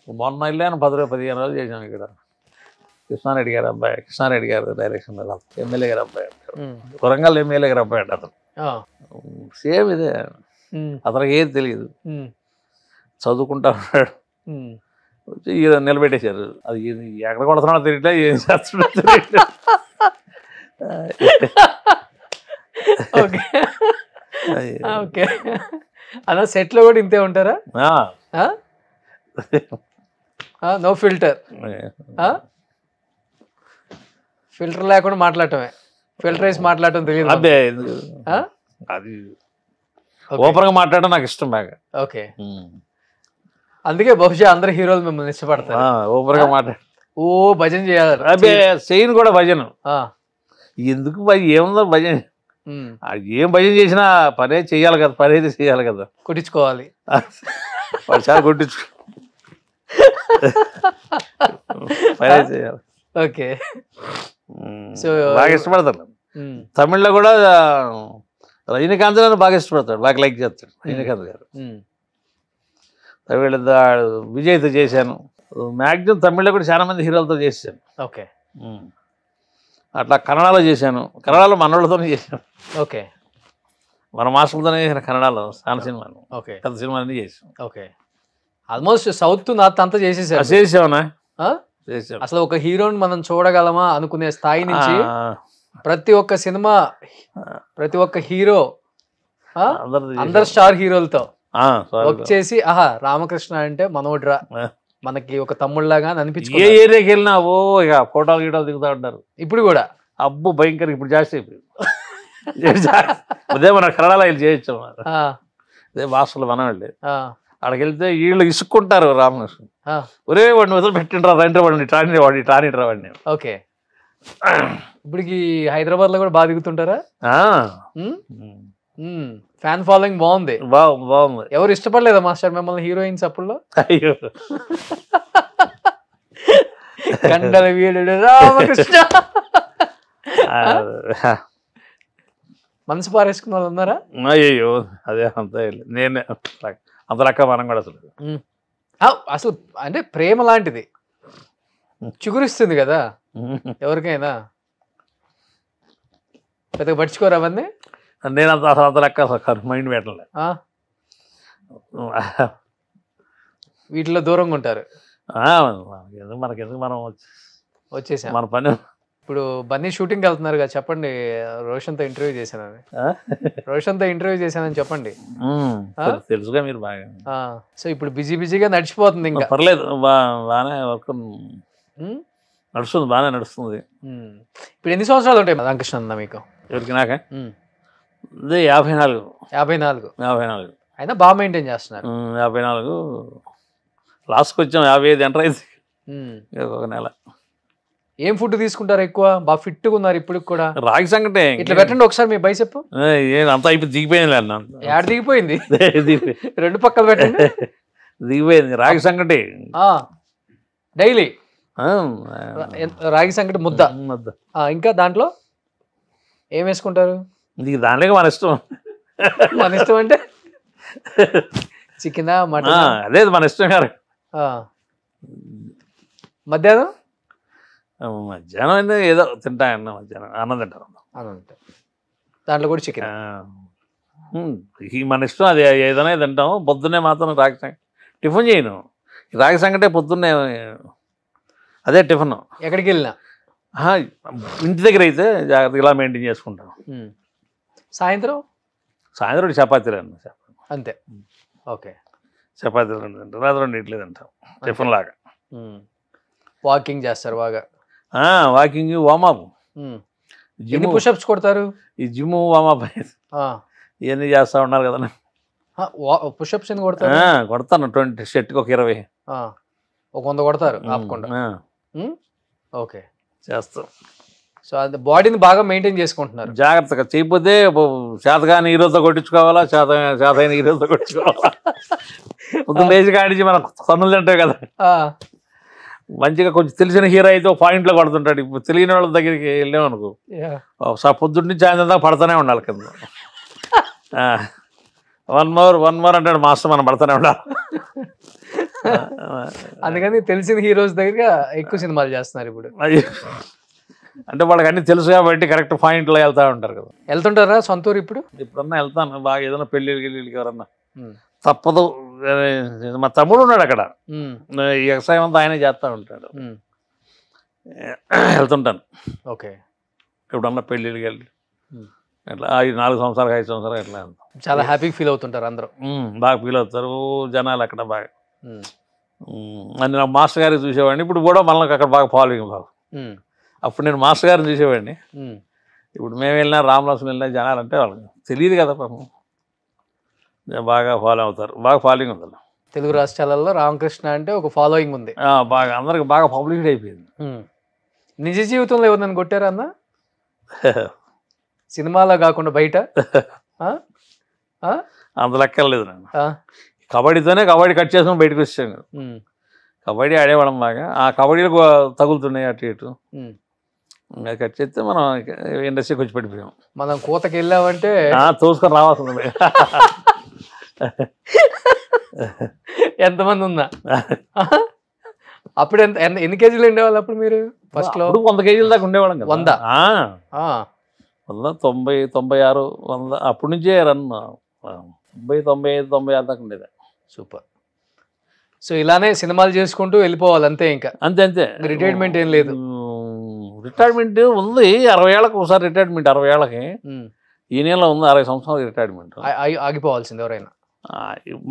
[SPEAKER 3] మొన్న వెళ్ళాను 15 రోజులు చేశాను ఇక్కడ. కృష్ణారెడ్డి గారు డైరెక్షన్, ఎమ్మెల్యే గారు అబ్బాయి, వరంగల్ ఎమ్మెల్యే గారు అబ్బాయి అంట అతను. సేమ్ ఇదే, అతనికి ఏం తెలియదు, చదువుకుంటా ఉన్నాడు. వచ్చి నిలబెట్టేశారు. అది ఎక్కడ కొడుతున్నాడో తెలియట్లే, ఏం చేస్తున్నాడో తెలియట్లే.
[SPEAKER 2] ఓకే, అలా సెట్లో కూడా ఇంతే ఉంటారా? నో ఫిల్టర్, ఫిల్టర్ లేకుండా మాట్లాడటమే, ఫిల్టర్ వేసి మాట్లాడటం తెలియదు.
[SPEAKER 3] అదే అది ఓపెన్గా మాట్లాడటం నాకు ఇష్టం బాగా.
[SPEAKER 2] ఓకే, అందుకే బహుశా అందరు హీరోలు మిమ్మల్ని ఇష్టపడతారు.
[SPEAKER 3] ఓపెన్గా మాట్లాడు,
[SPEAKER 2] ఓ భజన చేయాలి.
[SPEAKER 3] అదే చేయను కూడా భజన. ఎందుకు ఏముందో భజన, ఏం భజన చేసినా పనే చెయ్యాలి కదా, పని అయితే చెయ్యాలి కదా,
[SPEAKER 2] కొట్టించుకోవాలి.
[SPEAKER 3] వాడు చాలా కొట్టించుకో, పనే చేయాలి.
[SPEAKER 2] ఓకే, సో
[SPEAKER 3] బాగా ఇష్టపడతాను. తమిళ్లో కూడా రజనీకాంత్ గారు బాగా ఇష్టపడతాడు, బాగా లైక్ చేస్తాడు రజనీకాంత్ గారు. తమిళ విజయ్తో చేశాను, మ్యాక్సిమం తమిళ్లో కూడా చాలా మంది హీరోలతో చేశాను.
[SPEAKER 2] ఓకే,
[SPEAKER 3] అట్లా కన్నడలో చేశాను, కన్నడలో మనోళ్ళతోనే చేశాను.
[SPEAKER 2] ఓకే,
[SPEAKER 3] మన మాస్టర్లతోనే చేశాను కన్నడలో చాలా సినిమాలు.
[SPEAKER 2] ఓకే,
[SPEAKER 3] పెద్ద సినిమాలన్నీ చేశాను.
[SPEAKER 2] ఓకే, ఆల్మోస్ట్ సౌత్ నార్త్ అంతా చేసేసారు.
[SPEAKER 3] చేసావునా? చేసాం.
[SPEAKER 2] అసలు ఒక హీరోని మనం చూడగలమా అనుకునే స్థాయి నుంచి ప్రతి ఒక్క సినిమా, ప్రతి ఒక్క హీరో, అందరు స్టార్ హీరోలతో వర్క్ చేసి, ఆహా రామకృష్ణ అంటే మనోడ్రా, మనకి ఒక తమ్ముళ్ళలాగా అనిపించుకో.
[SPEAKER 3] ఏ ఏరియాకి వెళ్ళినా ఓ ఇక ఫోటోలు గీటోలు దిగుతూ ఉంటారు.
[SPEAKER 2] ఇప్పుడు కూడా
[SPEAKER 3] అబ్బు భయంకర, ఇప్పుడు జాస్తి అయిపోయింది. అదే మన కన్నడలో వీళ్ళు చేయొచ్చు, అదే భాషలు మనం వెళ్ళి అక్కడికి వెళ్తే వీళ్ళు ఇసుక్కుంటారు. రామకృష్ణ ఒరే వాడిని వదిలి పెట్టిండ్రా, రండి వాడిని టానిట్రా వాడిని.
[SPEAKER 2] ఓకే, ఇప్పటికి హైదరాబాద్ లో కూడా బాగా దిగుతుంటారా? ఫ్యాన్ ఫాలోయింగ్ బాగుంది.
[SPEAKER 3] బాగుంది.
[SPEAKER 2] ఎవరు ఇష్టపడలేదా మాస్టర్ మిమ్మల్ని హీరోయిన్స్ అప్పుల్లో?
[SPEAKER 3] అయ్యో,
[SPEAKER 2] కండల వీరుడు రామకృష్ణ మనసు పారేసుకున్న వాళ్ళు ఉన్నారా?
[SPEAKER 3] అయ్యో, అదే అంత నేనే అంత రక్క మనం కూడా
[SPEAKER 2] అసలు అంటే ప్రేమ లాంటిది, చిగురిస్తుంది కదా ఎవరికైనా. పెద్దగా పట్టించుకోరు అవన్నీ.
[SPEAKER 3] నేను అంత లెక్క మైండ్ పెట్టలే.
[SPEAKER 2] వీటిలో దూరంగా ఉంటారు.
[SPEAKER 3] మనకెందుకు మనం
[SPEAKER 2] వచ్చేసాం.
[SPEAKER 3] మన పని.
[SPEAKER 2] ఇప్పుడు బన్నీ షూటింగ్కి వెళ్తున్నారు కదా, చెప్పండి. రోషన్తో ఇంటర్వ్యూ చేశానని. రోషన్తో ఇంటర్వ్యూ చేశానని చెప్పండి.
[SPEAKER 3] తెలుసుగా మీరు బాగా.
[SPEAKER 2] సో ఇప్పుడు బిజీగా నడిచిపోతుంది ఇంకా.
[SPEAKER 3] పర్లేదు, బాగానే వర్క్ నడుస్తుంది, బాగానే నడుస్తుంది.
[SPEAKER 2] ఇప్పుడు ఎన్ని సంవత్సరాలు ఉంటాయి రామకృష్ణ అన్న మీకు?
[SPEAKER 3] ఎవరికి? నాకే అదే 54.
[SPEAKER 2] 54 అయినా బాగా మెయింటైన్ చేస్తున్నారు.
[SPEAKER 3] 54 లాస్ట్కి వచ్చాం. 55 ఎంటర్ అయింది ఒక నెల.
[SPEAKER 2] ఏం ఫుడ్ తీసుకుంటారు ఎక్కువ? బాగా ఫిట్గా ఉన్నారు ఇప్పుడు కూడా.
[SPEAKER 3] రాగి సంగటే
[SPEAKER 2] ఇట్లా పెట్టండి ఒకసారి మీ బైసెప్.
[SPEAKER 3] అంతా అయిపోయి దిగిపోయింది.
[SPEAKER 2] యాడ్ దిగిపోయింది? 2 పక్కలు పెట్టండి.
[SPEAKER 3] దిగిపోయింది. రాగి సంగటి
[SPEAKER 2] డైలీ. రాగి సంగటి ముద్ద. ఇంకా దాంట్లో ఏం వేసుకుంటారు?
[SPEAKER 3] దాంట్లో మన ఇష్టం.
[SPEAKER 2] మన ఇష్టం అంటే చికెనా, మటన్?
[SPEAKER 3] అదే మన ఇష్టం గారు.
[SPEAKER 2] మధ్యాహ్నం
[SPEAKER 3] మధ్యాహ్నం ఏదో తింటా అన్న. మధ్యాహ్నం అన్నం తింటారు.
[SPEAKER 2] దాంట్లో కూడా చికెన్.
[SPEAKER 3] మన ఇష్టం, అది ఏదైనా తింటాము. పొద్దున్నే మాత్రం రాగి సంగటి టిఫిన్ చేయను. రాగి సంగటే పొద్దున్నే, అదే టిఫిన్.
[SPEAKER 2] ఎక్కడికి వెళ్ళినా
[SPEAKER 3] ఇంటి దగ్గర అయితే జాగ్రత్తగా ఇలా మెయింటైన్ చేసుకుంటాం.
[SPEAKER 2] సాయంత్రం
[SPEAKER 3] చపాతీలు అన్న.
[SPEAKER 2] అంతే. ఓకే.
[SPEAKER 3] చపాతీలు తింటాం, రాత్రి 2 ఇడ్లీ తింటాం టిఫిన్ లాగా.
[SPEAKER 2] వాకింగ్ చేస్తారు బాగా?
[SPEAKER 3] Walking, warm up.
[SPEAKER 2] ఎన్ని పుషప్స్ కొడతారు?
[SPEAKER 3] ఈ జిమ్ వామప్ ఇవన్నీ చేస్తా ఉన్నారు కదా.
[SPEAKER 2] పుషప్స్ ఎన్ని కొడతారు?
[SPEAKER 3] కొడతాను 20 షర్ట్కి ఒక 20.
[SPEAKER 2] ఒక 100 కొడతారు ఆపకుండా. ఓకే,
[SPEAKER 3] చేస్తాం.
[SPEAKER 2] సో అది బాడీని బాగా మెయింటైన్ చేసుకుంటున్నారు
[SPEAKER 3] జాగ్రత్తగా. చేయకపోతే చేతగాని హీరోతో కొట్టించుకోవాలా, చేతైన హీరోతో కొట్టించుకోవాలా. పొద్దున్న లేచి కాడించి మనం సన్నులు తింటాయి కదా. మంచిగా కొంచెం తెలిసిన హీరో అయితే ఒక పాయింట్లో కొడుతుంటాడు. ఇప్పుడు తెలియని వాళ్ళ దగ్గరికి వెళ్ళామనుకో, పొద్దున్న నుంచి సాయంత్రం దాకా పడుతూనే ఉండాలి కింద. 1 more అంటాడు మాస్టర్, మనం పడుతూనే ఉండాలి.
[SPEAKER 2] అందుకని తెలిసిన హీరోస్ దగ్గర ఎక్కువ సినిమాలు చేస్తున్నారు ఇప్పుడు.
[SPEAKER 3] అంటే వాళ్ళకి అన్ని తెలుసు కాబట్టి కరెక్ట్ పాయింట్లో వెళ్తా ఉంటారు కదా.
[SPEAKER 2] వెళ్తుంటారా సొంతూరు? ఇప్పుడన్నా
[SPEAKER 3] వెళ్తాను బాగా. ఏదైనా పెళ్ళిళ్ళకి ఎవరన్నా తప్పదు. మా తమ్ముడు ఉన్నాడు అక్కడ, ఈ వ్యవసాయం అంతా ఆయనే చేస్తూ ఉంటాడు. వెళ్తుంటాను.
[SPEAKER 2] ఓకే.
[SPEAKER 3] ఎప్పుడన్నా పెళ్ళిళ్ళకి వెళ్ళి అట్లా 4 సంవత్సరాలు 5 సంవత్సరాలు ఎట్లా వెళ్తాం.
[SPEAKER 2] చాలా హ్యాపీ ఫీల్ అవుతుంటారు అందరూ.
[SPEAKER 3] బాగా ఫీల్ అవుతారు జనాలు అక్కడ బాగా. అని నా మాస్టర్ గారికి చూసేవాడిని. ఇప్పుడు కూడా మనకి అక్కడ బాగా ఫాలోయింగ్ బాగా. అప్పుడు నేను మాస్టర్ గారిని చూసేవాడిని. ఇప్పుడు మేము వెళ్ళినా, రామలక్ష్మణ్ వెళ్ళినా జనాలు అంటే వాళ్ళకి తెలియదు కదా పాపం, బాగా ఫాలో అవుతారు. బాగా ఫాలోయింగ్ ఉంది.
[SPEAKER 2] తెలుగు రాష్ట్రాలలో రామకృష్ణ అంటే ఒక ఫాలోయింగ్ ఉంది
[SPEAKER 3] బాగా. అందరికి బాగా పబ్లిసిటీ అయిపోయింది.
[SPEAKER 2] నిజ జీవితంలో ఎవరినైనా కొట్టారా అన్న? సినిమాలో కాకుండా బయట?
[SPEAKER 3] అంత లెక్కలేదు. నేను కబడ్డీ కట్ చేసుకుని బయటకు వచ్చాను. కబడ్డీ ఆడేవాళ్ళం బాగా. ఆ కబడ్డీలో తగులుతున్నాయి అటు ఇటు. అది కట్ చేస్తే మనం ఇండస్ట్రీకి వచ్చి పడిపోయాం.
[SPEAKER 2] మనం కూతకి వెళ్ళామంటే
[SPEAKER 3] తోసుకొని రావాల్సింది.
[SPEAKER 2] ఎంతమంది ఉందా? అప్పుడు ఎన్ని కేజీలు ఉండేవాళ్ళు అప్పుడు మీరు ఫస్ట్ లో?
[SPEAKER 3] 100 కేజీల దాకా ఉండేవాళ్ళం కదా.
[SPEAKER 2] 100
[SPEAKER 3] 90, 96, 100 అప్పటి నుంచే రన్. 90, 95, 96 దాకా ఉండేది.
[SPEAKER 2] సూపర్. సో ఇలానే సినిమాలు చేసుకుంటూ వెళ్ళిపోవాలి అంతే. ఇంకా
[SPEAKER 3] అంతే.
[SPEAKER 2] రిటైర్మెంట్ ఏం లేదు?
[SPEAKER 3] రిటైర్మెంట్ ఉంది. 60 ఏళ్ళకి ఒకసారి రిటైర్మెంట్. 60 ఏళ్ళకి ఈ నెలలో ఉంది. 60 సంవత్సరాలు రిటైర్మెంట్.
[SPEAKER 2] ఆగిపోవాల్సింది ఎవరైనా.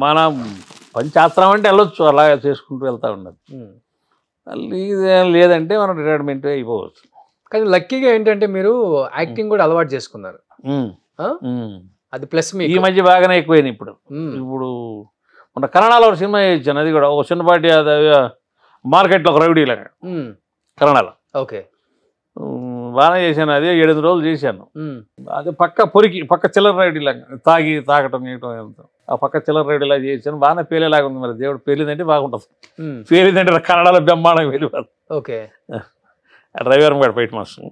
[SPEAKER 3] మన పని చేస్తామంటే వెళ్ళొచ్చు, అలా చేసుకుంటూ వెళ్తూ ఉండదు. లేదంటే మనం రిటైర్మెంట్ అయిపోవచ్చు.
[SPEAKER 2] కానీ లక్కీగా ఏంటంటే మీరు యాక్టింగ్ కూడా అలవాటు చేసుకున్నారు. అది ప్లస్. మీ
[SPEAKER 3] ఈ మధ్య బాగానే ఎక్కువైంది ఇప్పుడు. మన కన్నడలో ఒక సినిమా ఇచ్చాను, అది కూడా ఒక చిన్నపాటి మార్కెట్లో ఒక రౌడీ లాగా కన్నడలో.
[SPEAKER 2] ఓకే.
[SPEAKER 3] బాగానే చేశాను. అది 7 రోజులు చేశాను. అది పక్క చిల్లర రౌడీ లాగా తాగటం ఆ పక్క చిల్లర రౌడీ లాగా చేశాను. బాగానే పేలేలాగా ఉంది. మరి దేవుడు పేలిందంటే బాగుంటుంది. పేలిందంటే కన్నడలో బ్రహ్మాండంగా వెళ్ళిపోదు.
[SPEAKER 2] ఓకే.
[SPEAKER 3] డ్రైవర్ కూడా బయట మాస్టర్.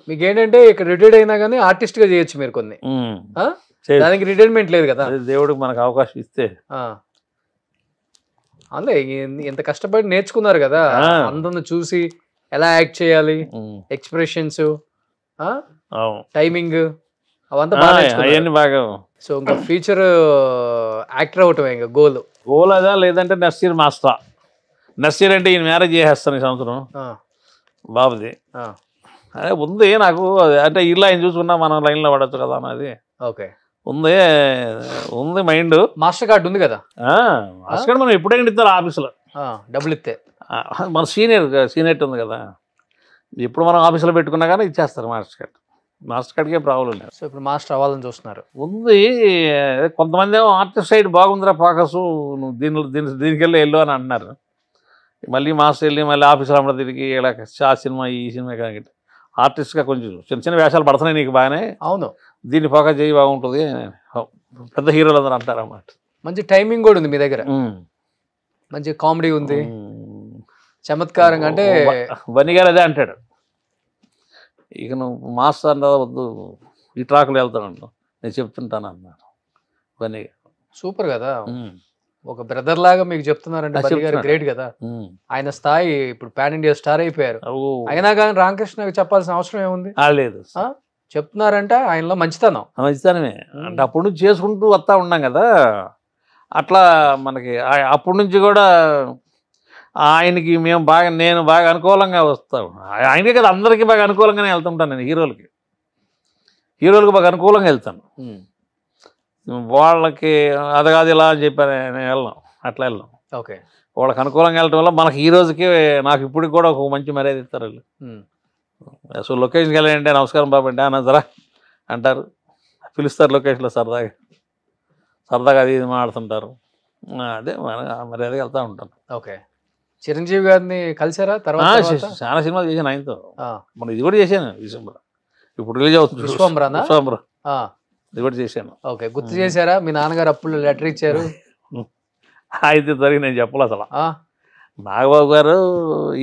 [SPEAKER 2] మీకు ఏంటంటే ఇక్కడ రిటైర్డ్ అయినా కానీ ఆర్టిస్ట్ గా చేయొచ్చు మీరు కొన్ని. దానికి రిటైర్మెంట్ లేదు కదా.
[SPEAKER 3] దేవుడికి మనకు అవకాశం ఇస్తే.
[SPEAKER 2] అందులో ఎంత కష్టపడి నేర్చుకున్నారు కదా, అందరిని చూసి ఎలా యాక్ట్ చేయాలి, ఎక్స్ప్రెషన్స్, టైమింగ్, అవంతా బాగా.
[SPEAKER 3] సో
[SPEAKER 2] ఇంకా ఫ్యూచర్ యాక్టర్ అవటం ఇంకా గోల్.
[SPEAKER 3] అదా లేదంటే నెక్స్ట్ ఇయర్ మాస్టరా. నెక్స్ట్ ఇయర్ అంటే ఈయన మ్యారేజ్ చేసేస్తాను ఈ సంవత్సరం బాబుది. అదే ఉంది నాకు, అంటే ఇల్లు ఆయన చూసుకున్నా మనం లైన్లో పడచ్చు కదా అన్నది.
[SPEAKER 2] ఓకే,
[SPEAKER 3] ఉంది మైండ్.
[SPEAKER 2] మాస్టర్ కార్డు ఉంది కదా,
[SPEAKER 3] మాస్టర్ కార్డు మనం ఎప్పుడైనా ఇస్తారు ఆఫీసులో
[SPEAKER 2] డబ్బులు ఇస్తే.
[SPEAKER 3] మన సీనియర్ ఉంది కదా, ఎప్పుడు మనం ఆఫీసులో పెట్టుకున్నా కానీ ఇచ్చేస్తారు మాస్టర్ కార్డ్కి ఏం ప్రాబ్లం లేదు.
[SPEAKER 2] సో ఇప్పుడు మాస్టర్ అవ్వాలని చూస్తున్నారు.
[SPEAKER 3] ఉంది, కొంతమంది ఏమో ఆర్టిస్ట్ సైడ్ బాగుందిరా ఫోకస్, నువ్వు దీనికి వెళ్ళు అని అంటున్నారు. మళ్ళీ మాస్టర్ వెళ్ళి మళ్ళీ ఆఫీసులో అమ్మడ తిరిగి ఇలా ఆ సినిమా ఈ సినిమా కానీ ఆర్టిస్ట్గా కొంచెం చిన్న చిన్న వేషాలు పడుతున్నాయి నీకు బాగానే,
[SPEAKER 2] అవును
[SPEAKER 3] దీన్ని ఫోకస్ చేయి బాగుంటుంది పెద్ద హీరోలు అందరూ అంటారు అన్నమాట.
[SPEAKER 2] మంచి టైమింగ్ కూడా ఉంది మీ దగ్గర, మంచి కామెడీ ఉంది, చమత్కారంగా. అంటే
[SPEAKER 3] బన్నీ గారు అదే అంటాడు, ఇక నువ్వు మాస్టర్ అన్న వద్దు ఈ ట్రాక్లో వెళ్తాను నేను చెప్తుంటాను అన్నాను బన్నీ గారు.
[SPEAKER 2] సూపర్ కదా, ఒక బ్రదర్ లాగా మీకు చెప్తున్నారంటే బన్నీ గారు గ్రేట్ కదా. ఆయన స్థాయి ఇప్పుడు పాన్ ఇండియా స్టార్ అయిపోయారు. అయినా కానీ రామకృష్ణ చెప్పాల్సిన అవసరం ఏముంది,
[SPEAKER 3] లేదు
[SPEAKER 2] చెప్తున్నారంటే ఆయనలో మంచితనమే.
[SPEAKER 3] అంటే అప్పటి నుంచి చేసుకుంటూ వస్తూ ఉన్నాం కదా, అట్లా మనకి అప్పటి నుంచి కూడా ఆయనకి నేను బాగా అనుకూలంగా వస్తాను. ఆయనకే కదా అందరికీ బాగా అనుకూలంగానే వెళ్తుంటాను. నేను హీరోలకి బాగా అనుకూలంగా వెళ్తాను. వాళ్ళకి అది కాదు ఇలా అని చెప్పాను నేను వెళ్ళను, అట్లా వెళ్ళను.
[SPEAKER 2] ఓకే,
[SPEAKER 3] వాళ్ళకి అనుకూలంగా వెళ్ళటం వల్ల మనకి ఈ రోజుకి నాకు ఇప్పటికి కూడా ఒక మంచి మర్యాద ఇస్తారు వాళ్ళు. సో లొకేషన్కి వెళ్ళండి నమస్కారం బాబు అంటే అన్నదరా అంటారు, పిలుస్తారు లొకేషన్లో సరదాగా అది ఇది మాడుతుంటారు. అదే మర్యాదగా వెళ్తూ ఉంటాను.
[SPEAKER 2] ఓకే, చిరంజీవి గారిని కలిసారా తర్వాత?
[SPEAKER 3] చాలా సినిమాలు చేశాను ఆయనతో. మనం ఇది కూడా చేశాను డిసెంబర్, ఇప్పుడు రిలీజ్ అవుతుంది విశ్వంబర, ఇది కూడా చేశాను.
[SPEAKER 2] ఓకే, గుర్తు చేశారా? మీ నాన్నగారు అప్పుడు లెటర్ ఇచ్చారు
[SPEAKER 3] అయితే జరిగి నేను చెప్పలే అసలు. నాగబాబు గారు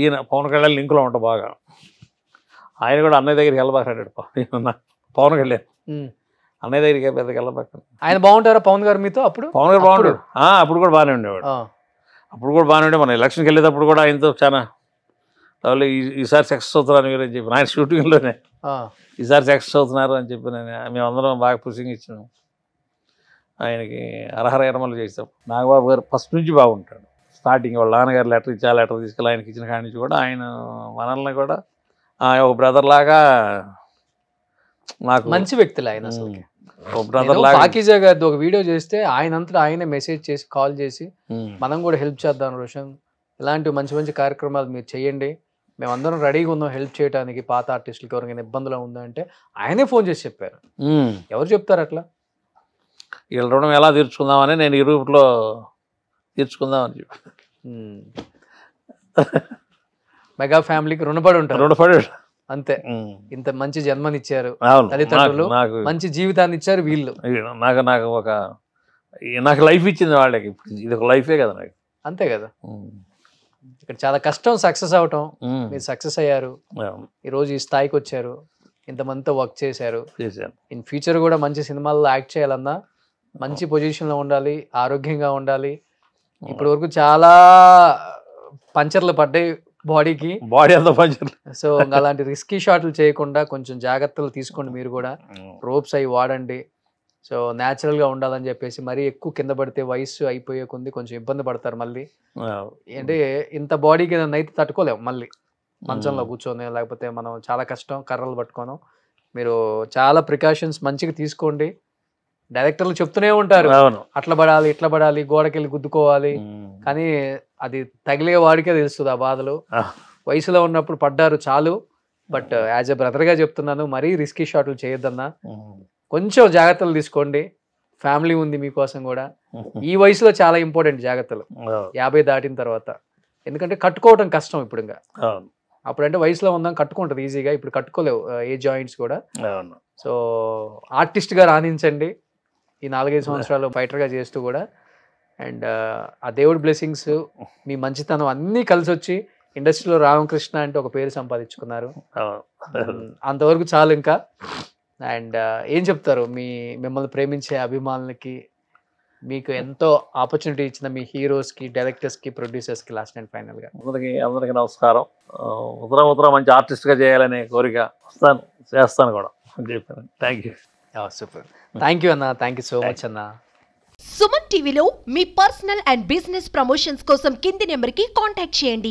[SPEAKER 3] ఈయన పవన్ కళ్యాణ్ లింకులో ఉంటాం బాగా, ఆయన కూడా అన్నయ్య దగ్గరికి వెళ్ళబాకాడు. పవన్ కళ్యాణ్ అన్నయ్య దగ్గరికి పెద్దకి వెళ్ళబాక.
[SPEAKER 2] ఆయన బాగుంటారా పవన్ గారు మీతో? అప్పుడు
[SPEAKER 3] పవన్ గారు బాగుంటాడు, అప్పుడు కూడా బాగానే ఉండేవాడు. మన ఎలక్షన్కి వెళ్ళేటప్పుడు కూడా ఆయనతో చాలా ఈసారి సక్సెస్ అవుతున్నారు మీరు అని చెప్పి ఆయన షూటింగ్లోనే ఈసారి సక్సెస్ అవుతున్నారు అని చెప్పి మేమందరం బాగా పుషింగ్ ఇచ్చినాం ఆయనకి. అర్హర ఎర్మలు చేసాం. నాగబాబు గారు ఫస్ట్ నుంచి బాగుంటాడు. స్టార్టింగ్ వాళ్ళ నాన్నగారు లెటర్ తీసుకెళ్ళి ఆయనకి ఇచ్చిన కాడి నుంచి కూడా ఆయన మనల్ని కూడా ఒక బ్రదర్ లాగా నాకు
[SPEAKER 2] మంచి వ్యక్తులు ఆయన. అసలు పాకీజా గారిది ఒక వీడియో చేస్తే ఆయనంతటా ఆయనే మెసేజ్ చేసి కాల్ చేసి మనం కూడా హెల్ప్ చేద్దాం రోషన్, ఇలాంటి మంచి మంచి కార్యక్రమాలు మీరు చేయండి, మేమందరం రెడీగా ఉన్నాం హెల్ప్ చేయడానికి, పాత ఆర్టిస్టులకి ఎవరికైనా ఇబ్బందులు ఉందంటే ఆయనే ఫోన్ చేసి చెప్పారు. ఎవరు చెప్తారు అట్లా?
[SPEAKER 3] వీళ్ళ రుణం ఎలా తీర్చుకుందామని నేను ఈ రూపులో తీర్చుకుందామని చెప్పి
[SPEAKER 2] మెగా ఫ్యామిలీకి రుణపడి ఉంటారు అంతే. ఇంత మంచి జన్మనిచ్చారు తల్లిదండ్రులు, మంచి జీవితాన్ని ఇచ్చారు వీళ్ళు.
[SPEAKER 3] నాకు లైఫ్ ఇచ్చింది వాళ్ళకి, ఇది ఒక లైఫే కదా నాకు.
[SPEAKER 2] అంతే కదా, ఇక్కడ చాలా కష్టం సక్సెస్ అవటం, మీరు సక్సెస్ అయ్యారు, ఈరోజు ఈ స్థాయికి వచ్చారు, ఇంతమందితో వర్క్ చేశారు. ఇన్ ఫ్యూచర్ కూడా మంచి సినిమాల్లో యాక్ట్ చేయాలన్నా మంచి పొజిషన్లో ఉండాలి, ఆరోగ్యంగా ఉండాలి. ఇప్పటి వరకు చాలా పంచర్లు పడ్డాయి బాడీ అంతా పంచర్లు. సో అలాంటి రిస్కీ షాట్లు చేయకుండా కొంచెం జాగ్రత్తలు తీసుకోండి. మీరు కూడా రోప్స్ అవి వాడండి. సో న్యాచురల్గా ఉండాలని చెప్పేసి మరీ ఎక్కువ కింద పడితే వయసు అయిపోయే కొంది కొంచెం ఇబ్బంది పడతారు. మళ్ళీ అంటే ఇంత బాడీకి అయితే తట్టుకోలేము, మళ్ళీ మంచంలో కూర్చొని లేకపోతే మనం చాలా కష్టం కర్రలు పట్టుకోను. మీరు చాలా ప్రికాషన్స్ మంచిగా తీసుకోండి. డైరెక్టర్లు చెప్తూనే ఉంటారు అట్లా పడాలి ఇట్లా పడాలి, గోడకెళ్ళి గుద్దుకోవాలి, కానీ అది తగిలే వాడికే తెలుస్తుంది ఆ బాధలు. వయసులో ఉన్నప్పుడు పడ్డారు చాలు, బట్ యాజ్ ఎ బ్రదర్గా చెప్తున్నాను, మరీ రిస్కీ షాట్లు చేయొద్దన్నా, కొంచెం జాగ్రత్తలు తీసుకోండి. ఫ్యామిలీ ఉంది మీకోసం కూడా. ఈ వయసులో చాలా ఇంపార్టెంట్ జాగ్రత్తలు 50 దాటిన తర్వాత, ఎందుకంటే కట్టుకోవడం కష్టం ఇప్పుడు. ఇంకా అప్పుడంటే వయసులో ఉందాం కట్టుకుంటుంది ఈజీగా, ఇప్పుడు కట్టుకోలేవు ఏ జాయింట్స్ కూడా. సో ఆర్టిస్ట్గా రాణించండి ఈ 4-5 సంవత్సరాలు ఫైటర్గా చేస్తూ కూడా. అండ్ ఆ దేవుడి బ్లెస్సింగ్స్, మీ మంచితనం అన్నీ కలిసి వచ్చి ఇండస్ట్రీలో రామకృష్ణ అంటే ఒక పేరు సంపాదించుకున్నారు. అంతవరకు చాలు ఇంకా. అండ్ ఏం చెప్తారు మిమ్మల్ని ప్రేమించే అభిమానులకి, మీకు ఎంతో ఆపర్చునిటీ ఇచ్చిన మీ హీరోస్కి, డైరెక్టర్స్కి, ప్రొడ్యూసర్స్కి లాస్ట్ అండ్ ఫైనల్గా?
[SPEAKER 3] అందరికీ నమస్కారం. ఉత్తరం మంచి ఆర్టిస్ట్గా చేయాలనే కోరిక, చేస్తాను కూడా. Thank you.
[SPEAKER 2] Super, thank you అన్న, థ్యాంక్ యూ సో మచ్ అన్న.
[SPEAKER 4] సుమన్ టీవీలో మీ పర్సనల్ అండ్ బిజినెస్ ప్రమోషన్స్ కోసం కింది నెంబర్కి కాంటాక్ట్ చేయండి.